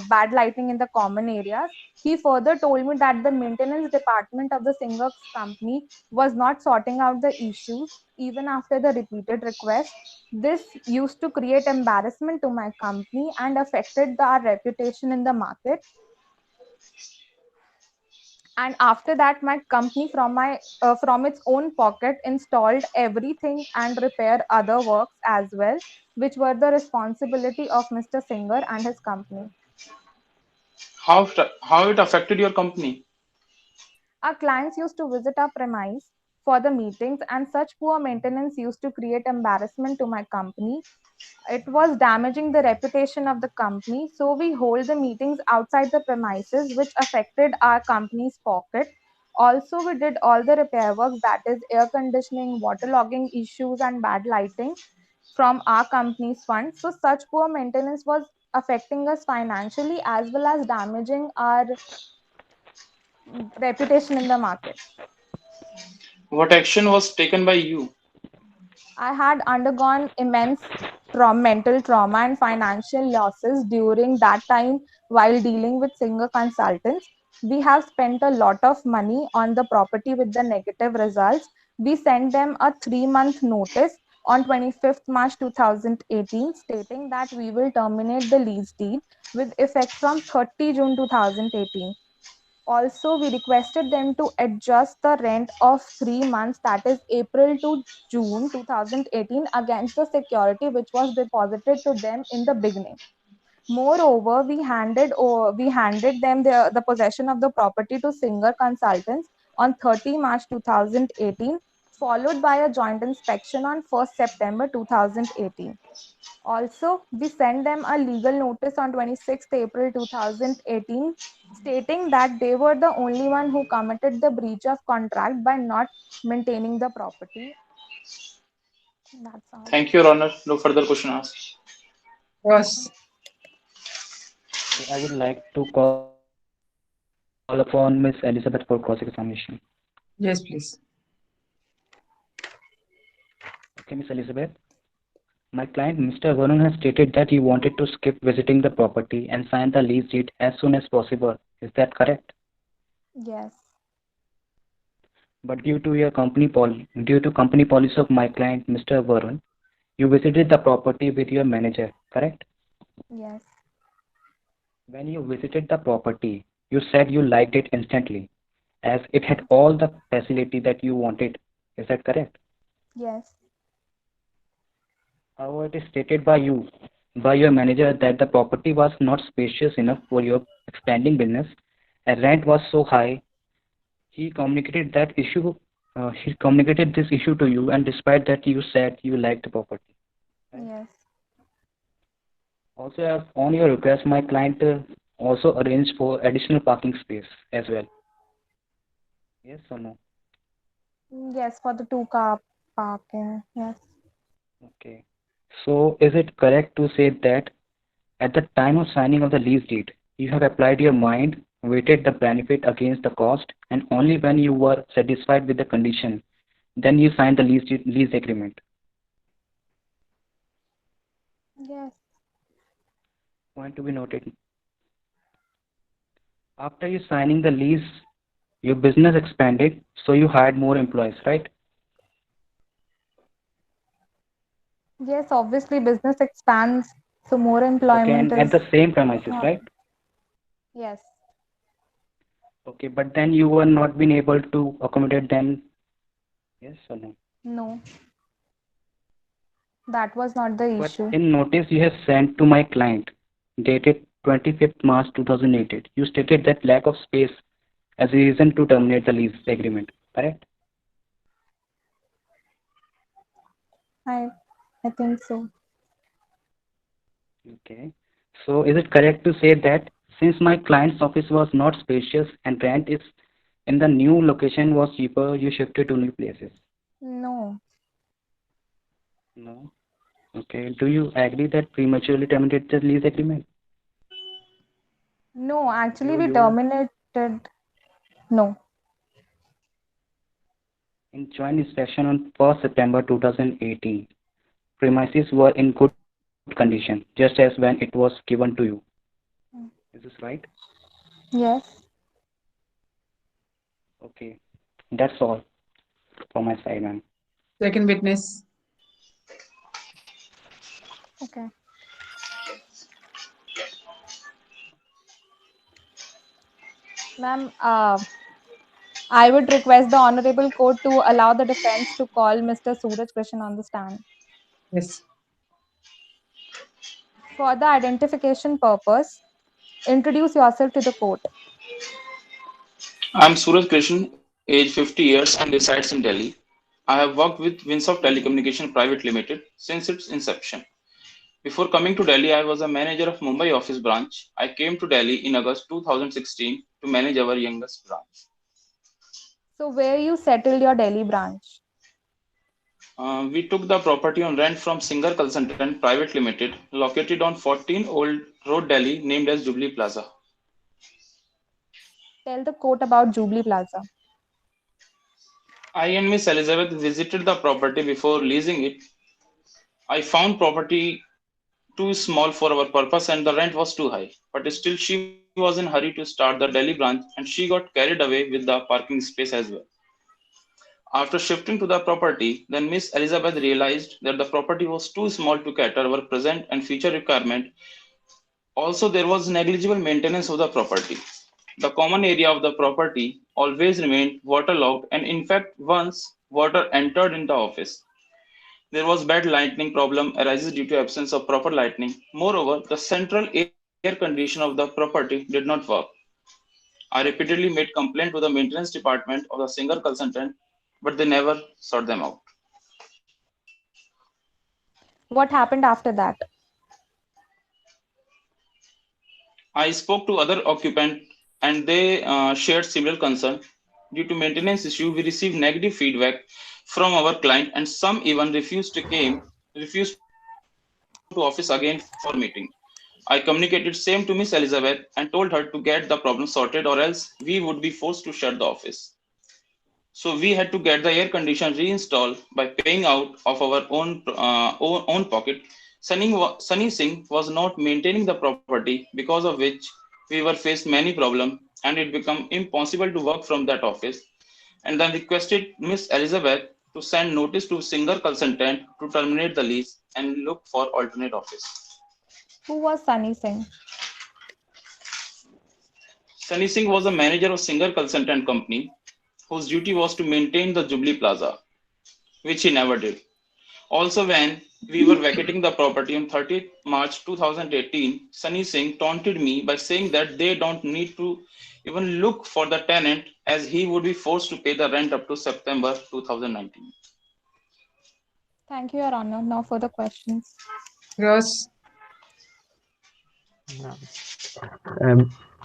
bad lighting in the common areas. He further told me that the maintenance department of the Singer's company was not sorting out the issues even after the repeated request. This used to create embarrassment to my company and affected our reputation in the market. And after that, my company from its own pocket installed everything and repaired other works as well, which were the responsibility of Mr. Singer and his company. How it affected your company? Our clients used to visit our premise for the meetings, and such poor maintenance used to create embarrassment to my company. It was damaging the reputation of the company, so we hold the meetings outside the premises, which affected our company's pocket. Also, we did all the repair works, that is air conditioning, waterlogging issues, and bad lighting from our company's fund. So such poor maintenance was affecting us financially as well as damaging our reputation in the market. What action was taken by you? I had undergone immense mental trauma and financial losses during that time while dealing with Singer Consultants. We have spent a lot of money on the property with the negative results. We sent them a 3-month notice on 25th March 2018 stating that we will terminate the lease deed with effect from 30 June 2018. Also, we requested them to adjust the rent of 3 months, that is April to June 2018, against the security which was deposited to them in the beginning. Moreover, we handed them the possession of the property to Singer Consultants on 30 March 2018, followed by a joint inspection on 1st September 2018. Also, we sent them a legal notice on 26th April 2018 stating that they were the only one who committed the breach of contract by not maintaining the property. That's all. Thank you, Your Honor. No further question asked. Yes. I would like to call upon Miss Elizabeth for cross-examination. Yes, please. Okay, Miss Elizabeth. My client, Mr. Varun, has stated that he wanted to skip visiting the property and sign the lease deed as soon as possible. Is that correct? Yes. But due to company policy of my client, Mr. Varun, you visited the property with your manager, correct? Yes. When you visited the property, you said you liked it instantly, as it had all the facility that you wanted. Is that correct? Yes. However, it is stated by your manager, that the property was not spacious enough for your expanding business, and rent was so high. He communicated that issue. He communicated this issue to you, and despite that, you said you liked the property. Yes. Also, as on your request, my client also arranged for additional parking space as well. Yes or no? Yes, for the 2-car parking. Yes. Okay. So, is it correct to say that at the time of signing of the lease deed, you have applied your mind, weighted the benefit against the cost, and only when you were satisfied with the condition, then you signed the lease agreement? Yes. Point to be noted. After you signing the lease, your business expanded, so you hired more employees, right? Yes, obviously business expands, so more Okay, employment and at is. the same premises, right? Yes. Okay, but then you were not been able to accommodate them. Yes or no? No. That was not the But issue. in notice you have sent to my client, dated 25th March 2018, you stated that lack of space as a reason to terminate the lease agreement, correct? I think so. Okay. So is it correct to say that since my client's office was not spacious and rent is in the new location was cheaper, you shifted to new places? No. No. Okay. Do you agree that prematurely terminated the lease agreement? No, actually we You terminated. No. in joint inspection on 1st September 2018, premises were in good condition, just as when it was given to you. Is this right? Yes. Okay. That's all from my side, ma'am. Second witness. Okay. Ma'am, I would request the Honorable Court to allow the defense to call Mr. Suraj Krishan on the stand. Yes. For the identification purpose, introduce yourself to the court. I'm Suraj Krishan, age 50 years and resides in Delhi. I have worked with Winsoft Telecommunication Private Limited since its inception. Before coming to Delhi, I was a manager of Mumbai office branch. I came to Delhi in August 2016 to manage our youngest branch. So, where you settled your Delhi branch? We took the property on rent from Singer Consultant Private Limited, located on 14 Old Road, Delhi, named as Jubilee Plaza. Tell the quote about Jubilee Plaza. I and Miss Elizabeth visited the property before leasing it. I found property too small for our purpose and the rent was too high. But still, she was in hurry to start the Delhi branch and she got carried away with the parking space as well. After shifting to the property, then Miss Elizabeth realized that the property was too small to cater our present and future requirement. Also, there was negligible maintenance of the property. The common area of the property always remained waterlogged, and in fact, once water entered in the office. There was bad lighting problem arises due to absence of proper lighting. Moreover, the central air condition of the property did not work. I repeatedly made complaint to the maintenance department of the singer consultant, but they never sought them out. What happened after that? I spoke to other occupants and they shared similar concern. Due to maintenance issue, we received negative feedback from our client and some even refused to office again for meeting. I communicated same to Miss Elizabeth and told her to get the problem sorted or else we would be forced to shut the office. So we had to get the air conditioner reinstalled by paying out of our own pocket. Sunny Singh was not maintaining the property, because of which we were faced many problems and it became impossible to work from that office. And then requested Miss Elizabeth to send notice to singer consultant to terminate the lease and look for alternate office. Who was Sunny Singh? Sunny Singh was a manager of singer consultant company whose duty was to maintain the Jubilee Plaza, which he never did. Also, when we were vacating the property on 30th March 2018, Sunny Singh taunted me by saying that they don't need to even look for the tenant as he would be forced to pay the rent up to September 2019. Thank you, Your Honor. No further questions. Ross,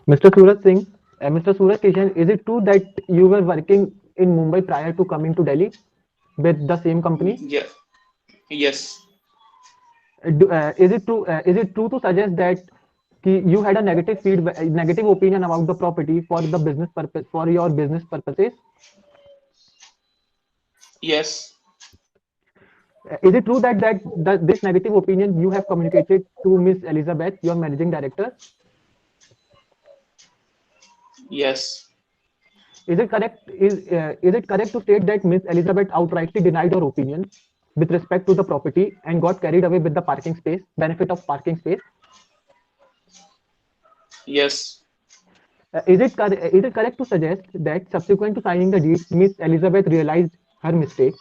Mr. Suraj Singh, Mr. Suraj Kishan, is it true that you were working in Mumbai prior to coming to Delhi with the same company? Yeah. Yes. Is it true? Is it true to suggest that you had a negative opinion about the property for the business purpose, for your business purposes? Yes. Is it true that this negative opinion you have communicated to Miss Elizabeth, your managing director? Yes. Is it correct? Is it correct to state that Miss Elizabeth outrightly denied your opinion with respect to the property and got carried away with the parking space, benefit of parking space? Yes. Is it correct to suggest that subsequent to signing the deed, Miss Elizabeth realized her mistake,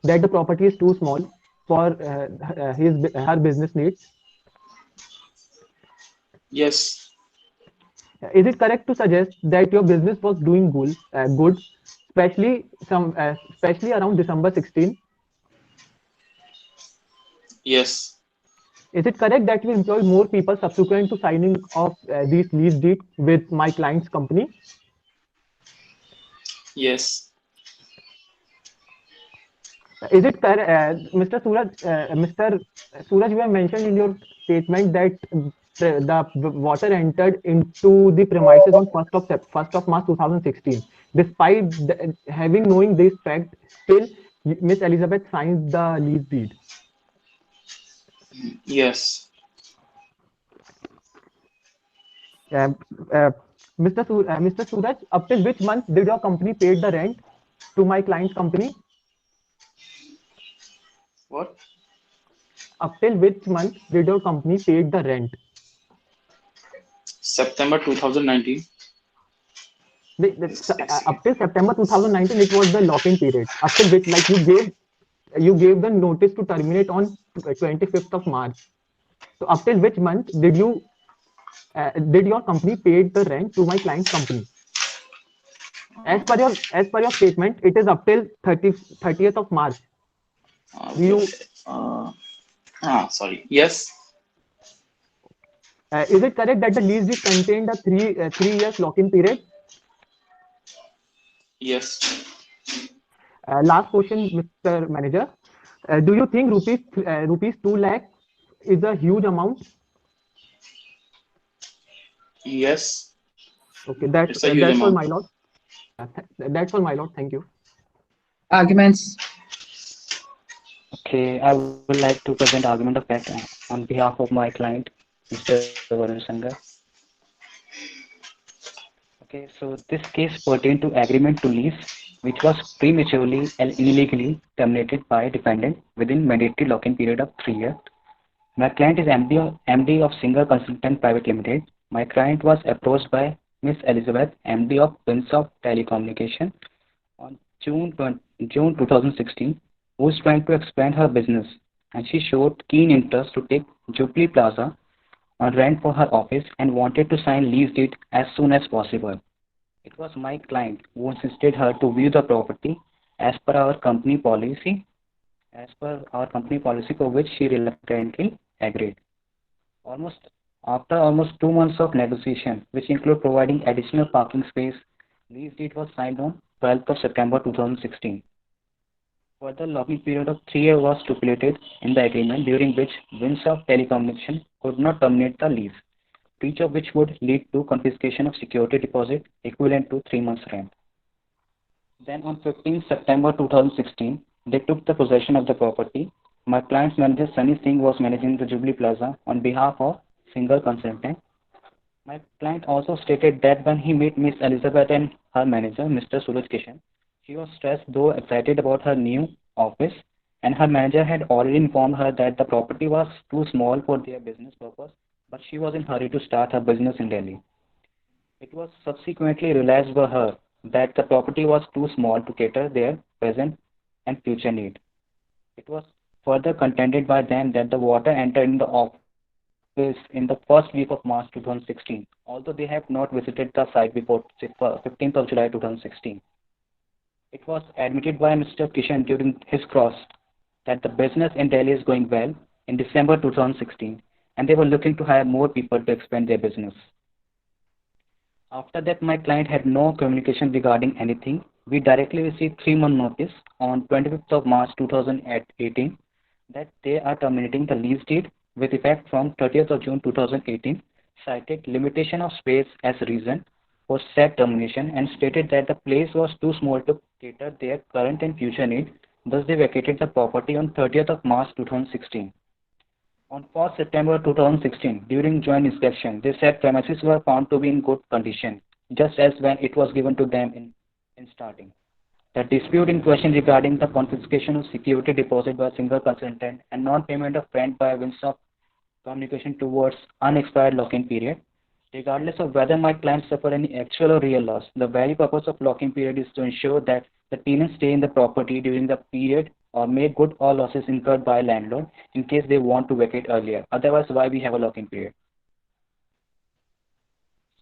that the property is too small for her business needs? Yes. Is it correct to suggest that your business was doing good, especially around December 16? Yes. Is it correct that you employed more people subsequent to signing of these lease deed with my client's company? Yes. Is it correct, Mr. Suraj, you have mentioned in your statement that the water entered into the premises on 1st of March 2016. Despite knowing this fact, still Miss Elizabeth signed the lease deed. Yes. Mr. Suraj, up till which month did your company pay the rent to my client's company? What? Up till which month did your company pay the rent? September 2019. Up till September 2019, it was the lock-in period. Up till which, like you gave the notice to terminate on 25th of March. So up till which month did your company pay the rent to my client's company? As per your statement, it is up till 30th of March. Sorry. Yes. Is it correct that the lease deed contained a 3 years lock-in period? Yes. Last question, Mr. Manager. Do you think rupees 2 lakh is a huge amount? Yes, Okay, it's a huge that's all, amount. my lord. That's all, my lord. Thank you. Arguments. Okay, I would like to present argument of fact on behalf of my client, Mr. Varun Sangha. Okay, so this case pertained to agreement to lease, which was prematurely and illegally terminated by defendant within mandatory lock-in period of 3 years. My client is MD of Singer Consultant Private Limited. My client was approached by Miss Elizabeth, MD of Winsoft Telecommunication, on June 2016, who was trying to expand her business, and she showed keen interest to take Jubilee Plaza on rent for her office and wanted to sign lease deed as soon as possible. It was my client who insisted her to view the property as per our company policy, for which she reluctantly agreed. Almost After almost 2 months of negotiation, which include providing additional parking space, lease deed was signed on 12th of September 2016. Further locking period of 3 years was stipulated in the agreement, during which Winsoft Telecommunication could not terminate the lease, breach of which would lead to confiscation of security deposit equivalent to 3 months' rent. Then on 15th September 2016, they took the possession of the property. My client's manager Sunny Singh was managing the Jubilee Plaza on behalf of single consultant. My client also stated that when he met Miss Elizabeth and her manager, Mr. Suraj Kishan, she was stressed though excited about her new office, and her manager had already informed her that the property was too small for their business purpose, but she was in a hurry to start her business in Delhi. It was subsequently realized by her that the property was too small to cater their present and future need. It was further contended by them that the water entered in the office in the first week of March 2016, although they have not visited the site before 15th of July 2016. It was admitted by Mr. Kishan during his cross that the business in Delhi is going well in December 2016, and they were looking to hire more people to expand their business. After that, my client had no communication regarding anything. We directly received 3-month notice on 25th of March 2018 that they are terminating the lease deed with effect from 30th of June 2018, cited limitation of space as reason for said termination, and stated that the place was too small to cater their current and future need. Thus, they vacated the property on 30th of March 2016. On 1st September 2016, during joint inspection, they said premises were found to be in good condition, just as when it was given to them in starting. The dispute in question regarding the confiscation of security deposit by a single consultant and non-payment of rent by Winsoft Communication towards unexpired lock-in period. Regardless of whether my client suffered any actual or real loss, the very purpose of lock-in period is to ensure that the tenants stay in the property during the period or make good all losses incurred by landlord in case they want to vacate earlier. Otherwise, why we have a lock-in period?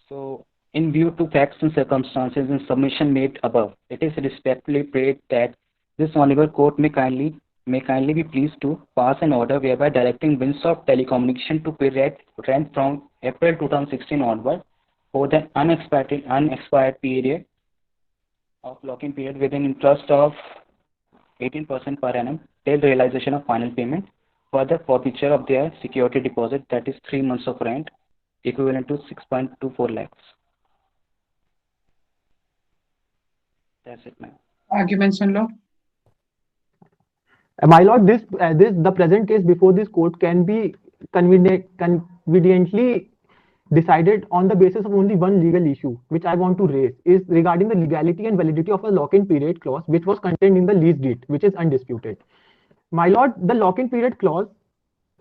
So, in view to facts and circumstances in submission made above, it is respectfully prayed that this honorable court may kindly be pleased to pass an order whereby directing Winsoft Telecommunication to pay rent from April 2016 onward for the unexpired period of lock-in period with an interest of 18% per annum till realization of final payment. Further forfeiture of their security deposit, that is 3 months of rent, equivalent to 6.24 lakhs. That's it, ma'am. Arguments on law. My lord, the present case before this court can be conveniently decided on the basis of only one legal issue, which I want to raise, is regarding the legality and validity of a lock-in period clause, which was contained in the lease deed, which is undisputed. My lord, the lock-in period clause,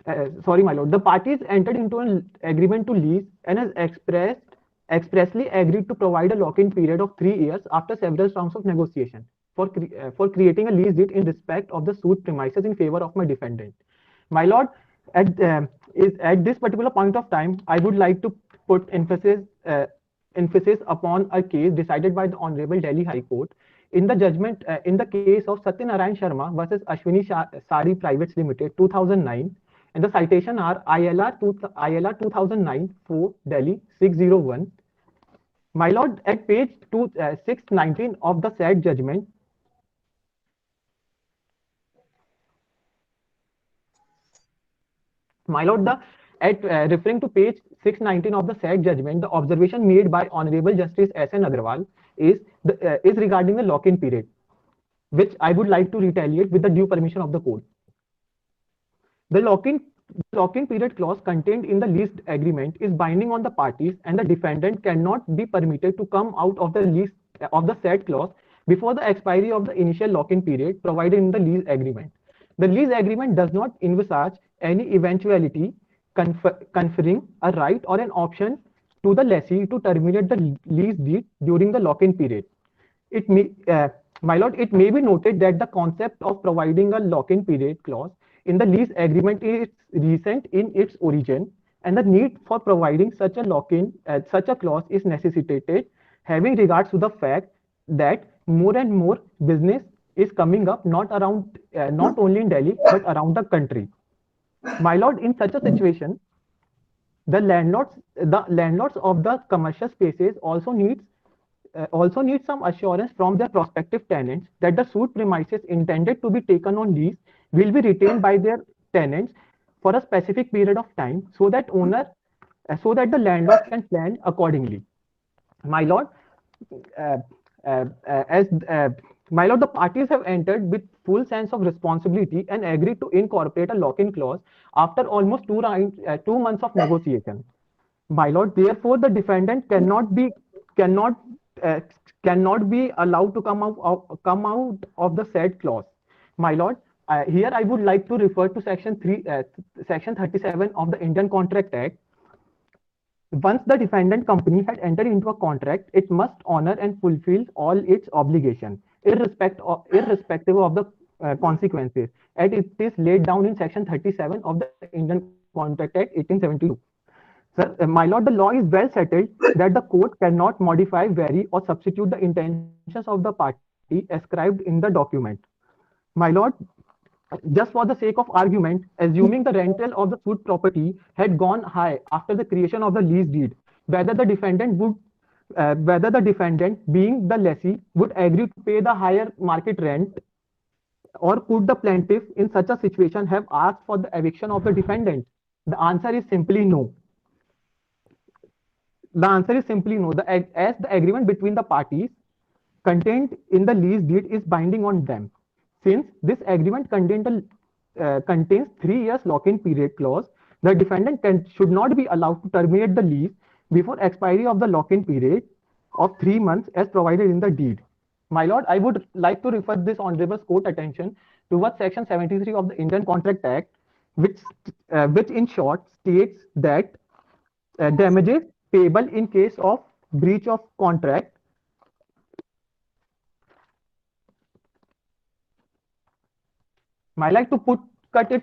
my lord, the parties entered into an agreement to lease and has expressly agreed to provide a lock-in period of 3 years after several rounds of negotiation for creating a lease deed in respect of the suit premises in favor of my defendant. My lord, at this particular point of time, I would like to put emphasis upon a case decided by the Honorable Delhi High Court in the judgment in the case of Satyanarayan Sharma versus Ashwini Sari Privates Limited 2009, and the citation are ILR 2009-4 Delhi 601. My lord, at page 619 of the said judgment, my lord, Referring to page 619 of the said judgment, the observation made by Honorable Justice S.N. Agarwal is regarding the lock-in period, which I would like to retaliate with the due permission of the court. The lock-in period clause contained in the lease agreement is binding on the parties, and the defendant cannot be permitted to come out of the said clause before the expiry of the initial lock-in period provided in the lease agreement. The lease agreement does not envisage any eventuality conferring a right or an option to the lessee to terminate the lease deed during the lock-in period. My lord, it may be noted that the concept of providing a lock-in period clause in the lease agreement is recent in its origin, and the need for providing such a clause is necessitated, having regards to the fact that more and more business is coming up not only in Delhi but around the country. My lord, in such a situation, the landlords of the commercial spaces also need some assurance from their prospective tenants that the suite premises intended to be taken on lease will be retained by their tenants for a specific period of time, so that the landlord can plan accordingly. My lord, the parties have entered with full sense of responsibility and agreed to incorporate a lock-in clause after almost 2 months of negotiation. My lord, therefore, the defendant cannot be allowed to come out of the said clause. My lord, here I would like to refer to section 37 of the Indian Contract Act. Once the defendant company had entered into a contract, it must honor and fulfill all its obligations, irrespective of the consequences, and it is laid down in section 37 of the Indian Contract Act 1872. Sir, my lord, the law is well settled that the court cannot modify, vary, or substitute the intentions of the party ascribed in the document. My lord, just for the sake of argument, assuming the rental of the suite property had gone high after the creation of the lease deed, whether the defendant, being the lessee, would agree to pay the higher market rent, or could the plaintiff in such a situation have asked for the eviction of the defendant? The answer is simply no. As the agreement between the parties contained in the lease deed is binding on them. Since this agreement contains 3 years lock-in period clause, the defendant should not be allowed to terminate the lease before expiry of the lock-in period of 3 months as provided in the deed. My lord, I would like to refer this honorable court attention towards section 73 of the Indian Contract Act, which in short states that damages payable in case of breach of contract cut it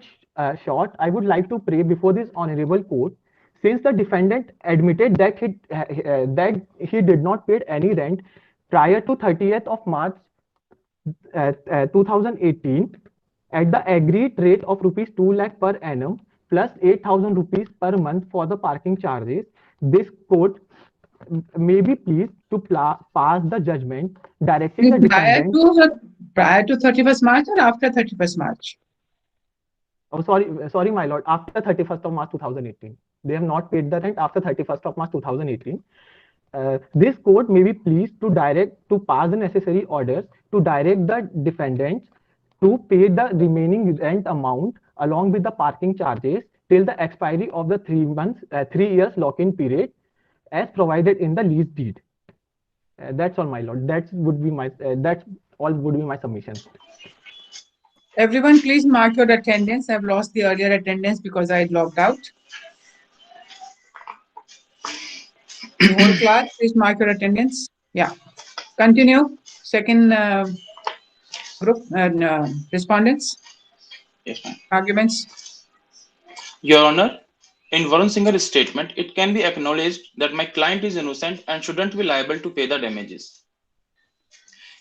short. I would like to pray before this honorable court, since the defendant admitted that he did not pay any rent prior to 30th of March 2018 at the agreed rate of rupees 2 lakh per annum plus 8,000 rupees per month for the parking charges, this court may be pleased to pass the judgment directing the defendant prior to 31st March or after 31st March? Oh, sorry, my lord. After 31st of March 2018, they have not paid the rent after 31st of March 2018. This court may be pleased to pass the necessary orders to direct the defendants to pay the remaining rent amount along with the parking charges till the expiry of the 3 years lock-in period as provided in the lease deed. That's all, my lord. That's all would be my submission. Everyone, please mark your attendance. I've lost the earlier attendance because I logged out. The whole class, please mark your attendance. Yeah. Continue. Second group respondents. Yes, ma'am. Arguments. Your Honor, in Varun Singh's statement, it can be acknowledged that my client is innocent and shouldn't be liable to pay the damages.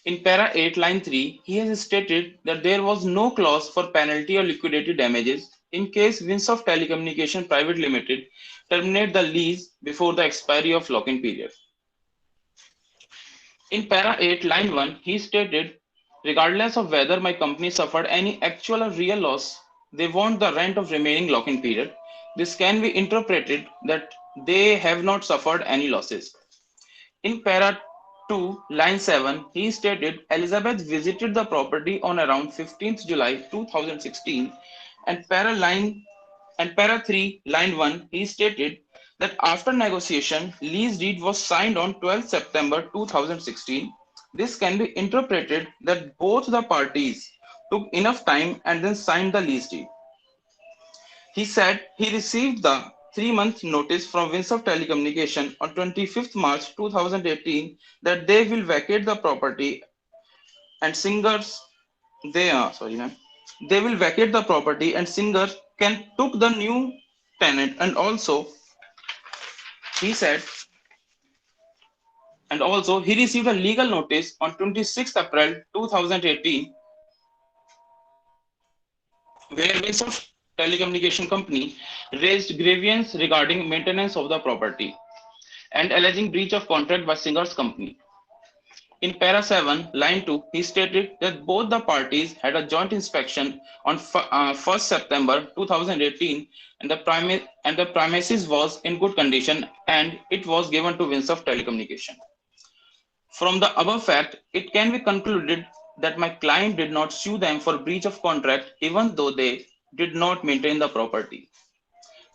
In para 8 line 3, he has stated that there was no clause for penalty or liquidated damages in case Winsoft Telecommunication Private Limited terminate the lease before the expiry of lock-in period. In para 8 line 1, he stated, regardless of whether my company suffered any actual or real loss, they want the rent of remaining lock-in period This can be interpreted that they have not suffered any losses. In para 2, line 7, he stated Elizabeth visited the property on around 15th July 2016, and para 3, line 1, he stated that after negotiation, lease deed was signed on 12th September 2016. This can be interpreted that both the parties took enough time and then signed the lease deed. He said he received the 3-month notice from Winsoft Telecommunication on 25th March 2018 that they will vacate the property and singers they will vacate the property and singer can took the new tenant. And also he said he received a legal notice on 26th April 2018 where Winsoft Telecommunication Company raised grievance regarding maintenance of the property and alleging breach of contract by Singer's company. In para 7, line 2, he stated that both the parties had a joint inspection on 1st September 2018 and the premises was in good condition and it was given to Winsoft Telecommunication. From the above fact, it can be concluded that my client did not sue them for breach of contract even though they did not maintain the property.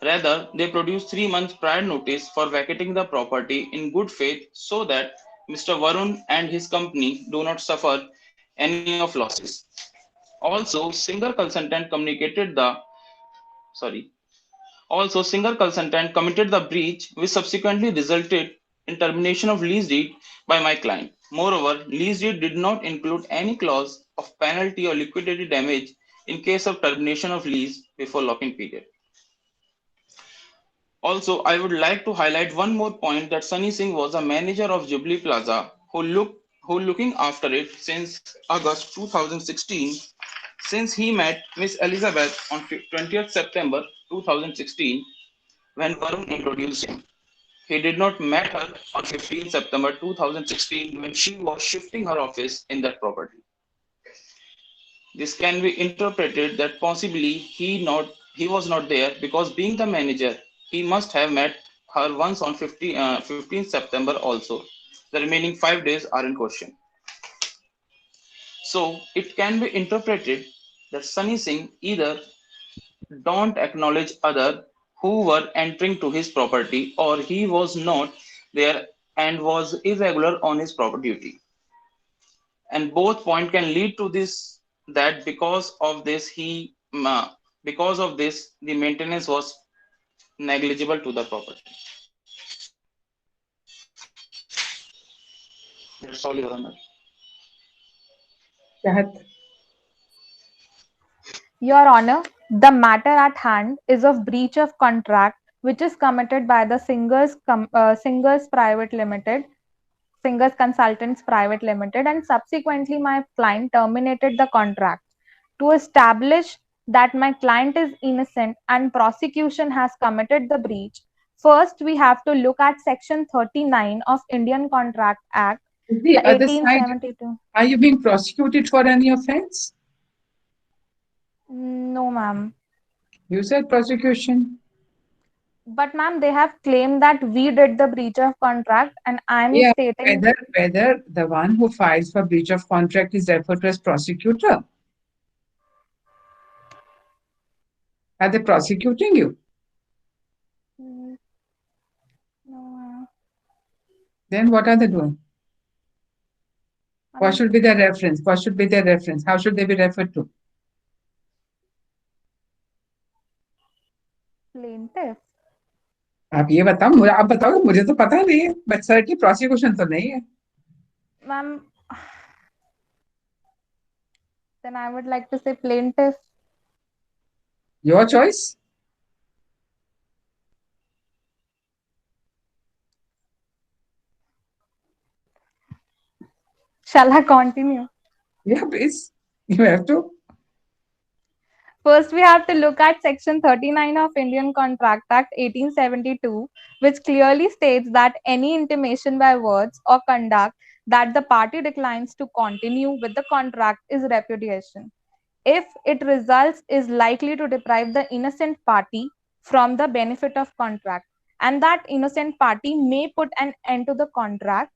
Rather, they produced 3 months prior notice for vacating the property in good faith so that Mr. Varun and his company do not suffer any of losses. Also, Singer consultant committed the breach, which subsequently resulted in termination of lease deed by my client. Moreover, lease deed did not include any clause of penalty or liquidated damage in case of termination of lease before lock-in period. Also, I would like to highlight one more point that Sunny Singh was a manager of Jubilee Plaza who looking after it since August 2016, since he met Miss Elizabeth on 20th September 2016 when Varun introduced him. He did not meet her on 15th September 2016 when she was shifting her office in that property. This can be interpreted that possibly he was not there because being the manager, he must have met her once on 15th September also. The remaining 5 days are in question. So it can be interpreted that Sunny Singh either don't acknowledge other who were entering to his property or he was not there and was irregular on his property duty. And both point can lead to this that because of this the maintenance was negligible to the property. That's all, Your Honor. Your Honor, the matter at hand is of breach of contract which is committed by the Singers Private Limited, Singers Consultants Private Limited, and subsequently my client terminated the contract. To establish that my client is innocent and prosecution has committed the breach, first we have to look at Section 39 of Indian Contract Act, The other side, 1872. are you being prosecuted for any offense? No, ma'am. You said prosecution. But ma'am, they have claimed that we did the breach of contract, and I'm stating whether the one who files for breach of contract is referred to as prosecutor. Are they prosecuting you? No, ma'am. Then what are they doing? What should be their reference? What should be their reference? How should they be referred to? Plaintiff. आप ये बताओ, आप बताओ, मुझे तो पता नहीं है, but certainly prosecution तो नहीं है. Ma'am, then I would like to say plaintiff. Your choice. Shall I continue? Yeah, please. You have to. First, we have to look at Section 39 of Indian Contract Act 1872, which clearly states that any intimation by words or conduct that the party declines to continue with the contract is repudiation. If it results is likely to deprive the innocent party from the benefit of contract, and that innocent party may put an end to the contract.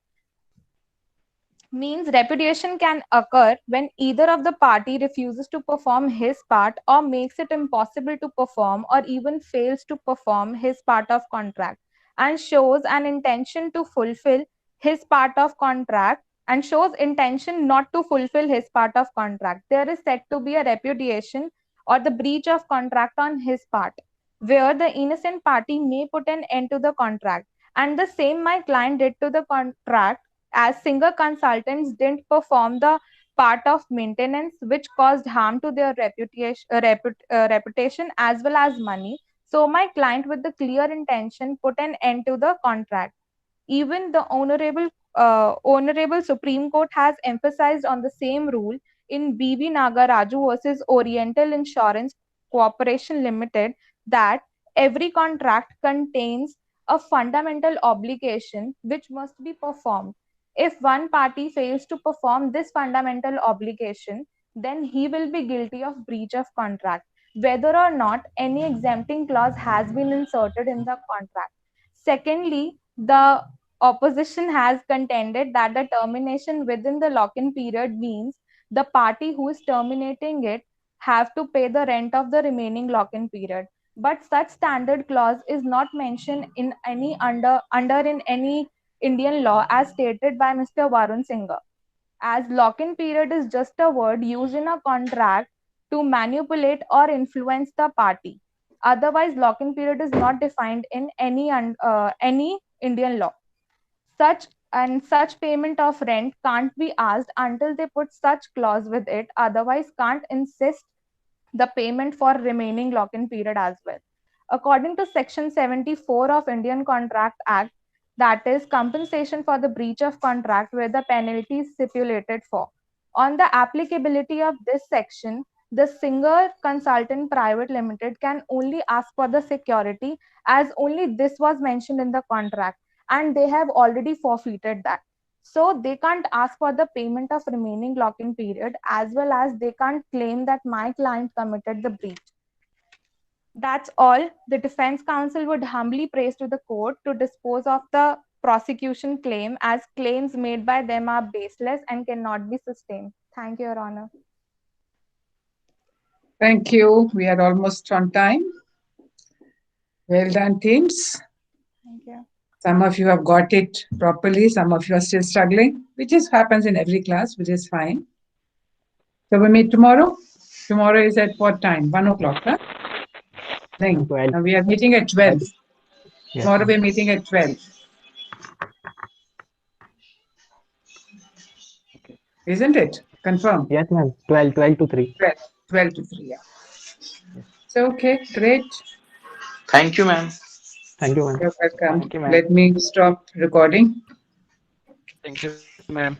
Means repudiation can occur when either of the party refuses to perform his part or makes it impossible to perform or even fails to perform his part of contract and shows an intention to fulfill his part of contract and shows intention not to fulfill his part of contract. There is said to be a repudiation or the breach of contract on his part, where the innocent party may put an end to the contract. And the same my client did to the contract, as Singer consultants didn't perform the part of maintenance which caused harm to their reputation as well as money. So my client, with the clear intention, put an end to the contract. Even the Honorable Supreme Court has emphasized on the same rule in B.V. Nagaraju versus Oriental Insurance Corporation Limited that every contract contains a fundamental obligation which must be performed. If one party fails to perform this fundamental obligation, then he will be guilty of breach of contract, whether or not any exempting clause has been inserted in the contract. Secondly, the opposition has contended that the termination within the lock-in period means the party who is terminating it have to pay the rent of the remaining lock-in period. But such standard clause is not mentioned in any under in any Indian law as stated by Mr. Varun Singer, as lock-in period is just a word used in a contract to manipulate or influence the party. Otherwise, lock-in period is not defined in any Indian law. Such payment of rent can't be asked until they put such clause with it. Otherwise, can't insist the payment for remaining lock-in period as well. According to Section 74 of Indian Contract Act, that is compensation for the breach of contract where the penalty is stipulated for. On the applicability of this section, the Singer Consultant Private Limited can only ask for the security as only this was mentioned in the contract, and they have already forfeited that. So they can't ask for the payment of remaining lock-in period, as well as they can't claim that my client committed the breach. That's all. The defense counsel would humbly praise to the court to dispose of the prosecution claim, as claims made by them are baseless and cannot be sustained. Thank you, Your Honor. Thank you. We are almost on time. Well done, teams. Thank you. Some of you have got it properly. Some of you are still struggling, which is happens in every class, which is fine. So we meet tomorrow. Tomorrow is at what time? 1 o'clock, huh? 12. We are meeting at 12. Yes, Tomorrow ma'am. we are meeting at 12. Isn't it? Confirm. Yes, ma'am. 12 to 3. 12 to 3, yeah. So, okay, great. Thank you, ma'am. Thank you, ma'am. You're welcome. Thank you, ma'am. Let me stop recording. Thank you, ma'am.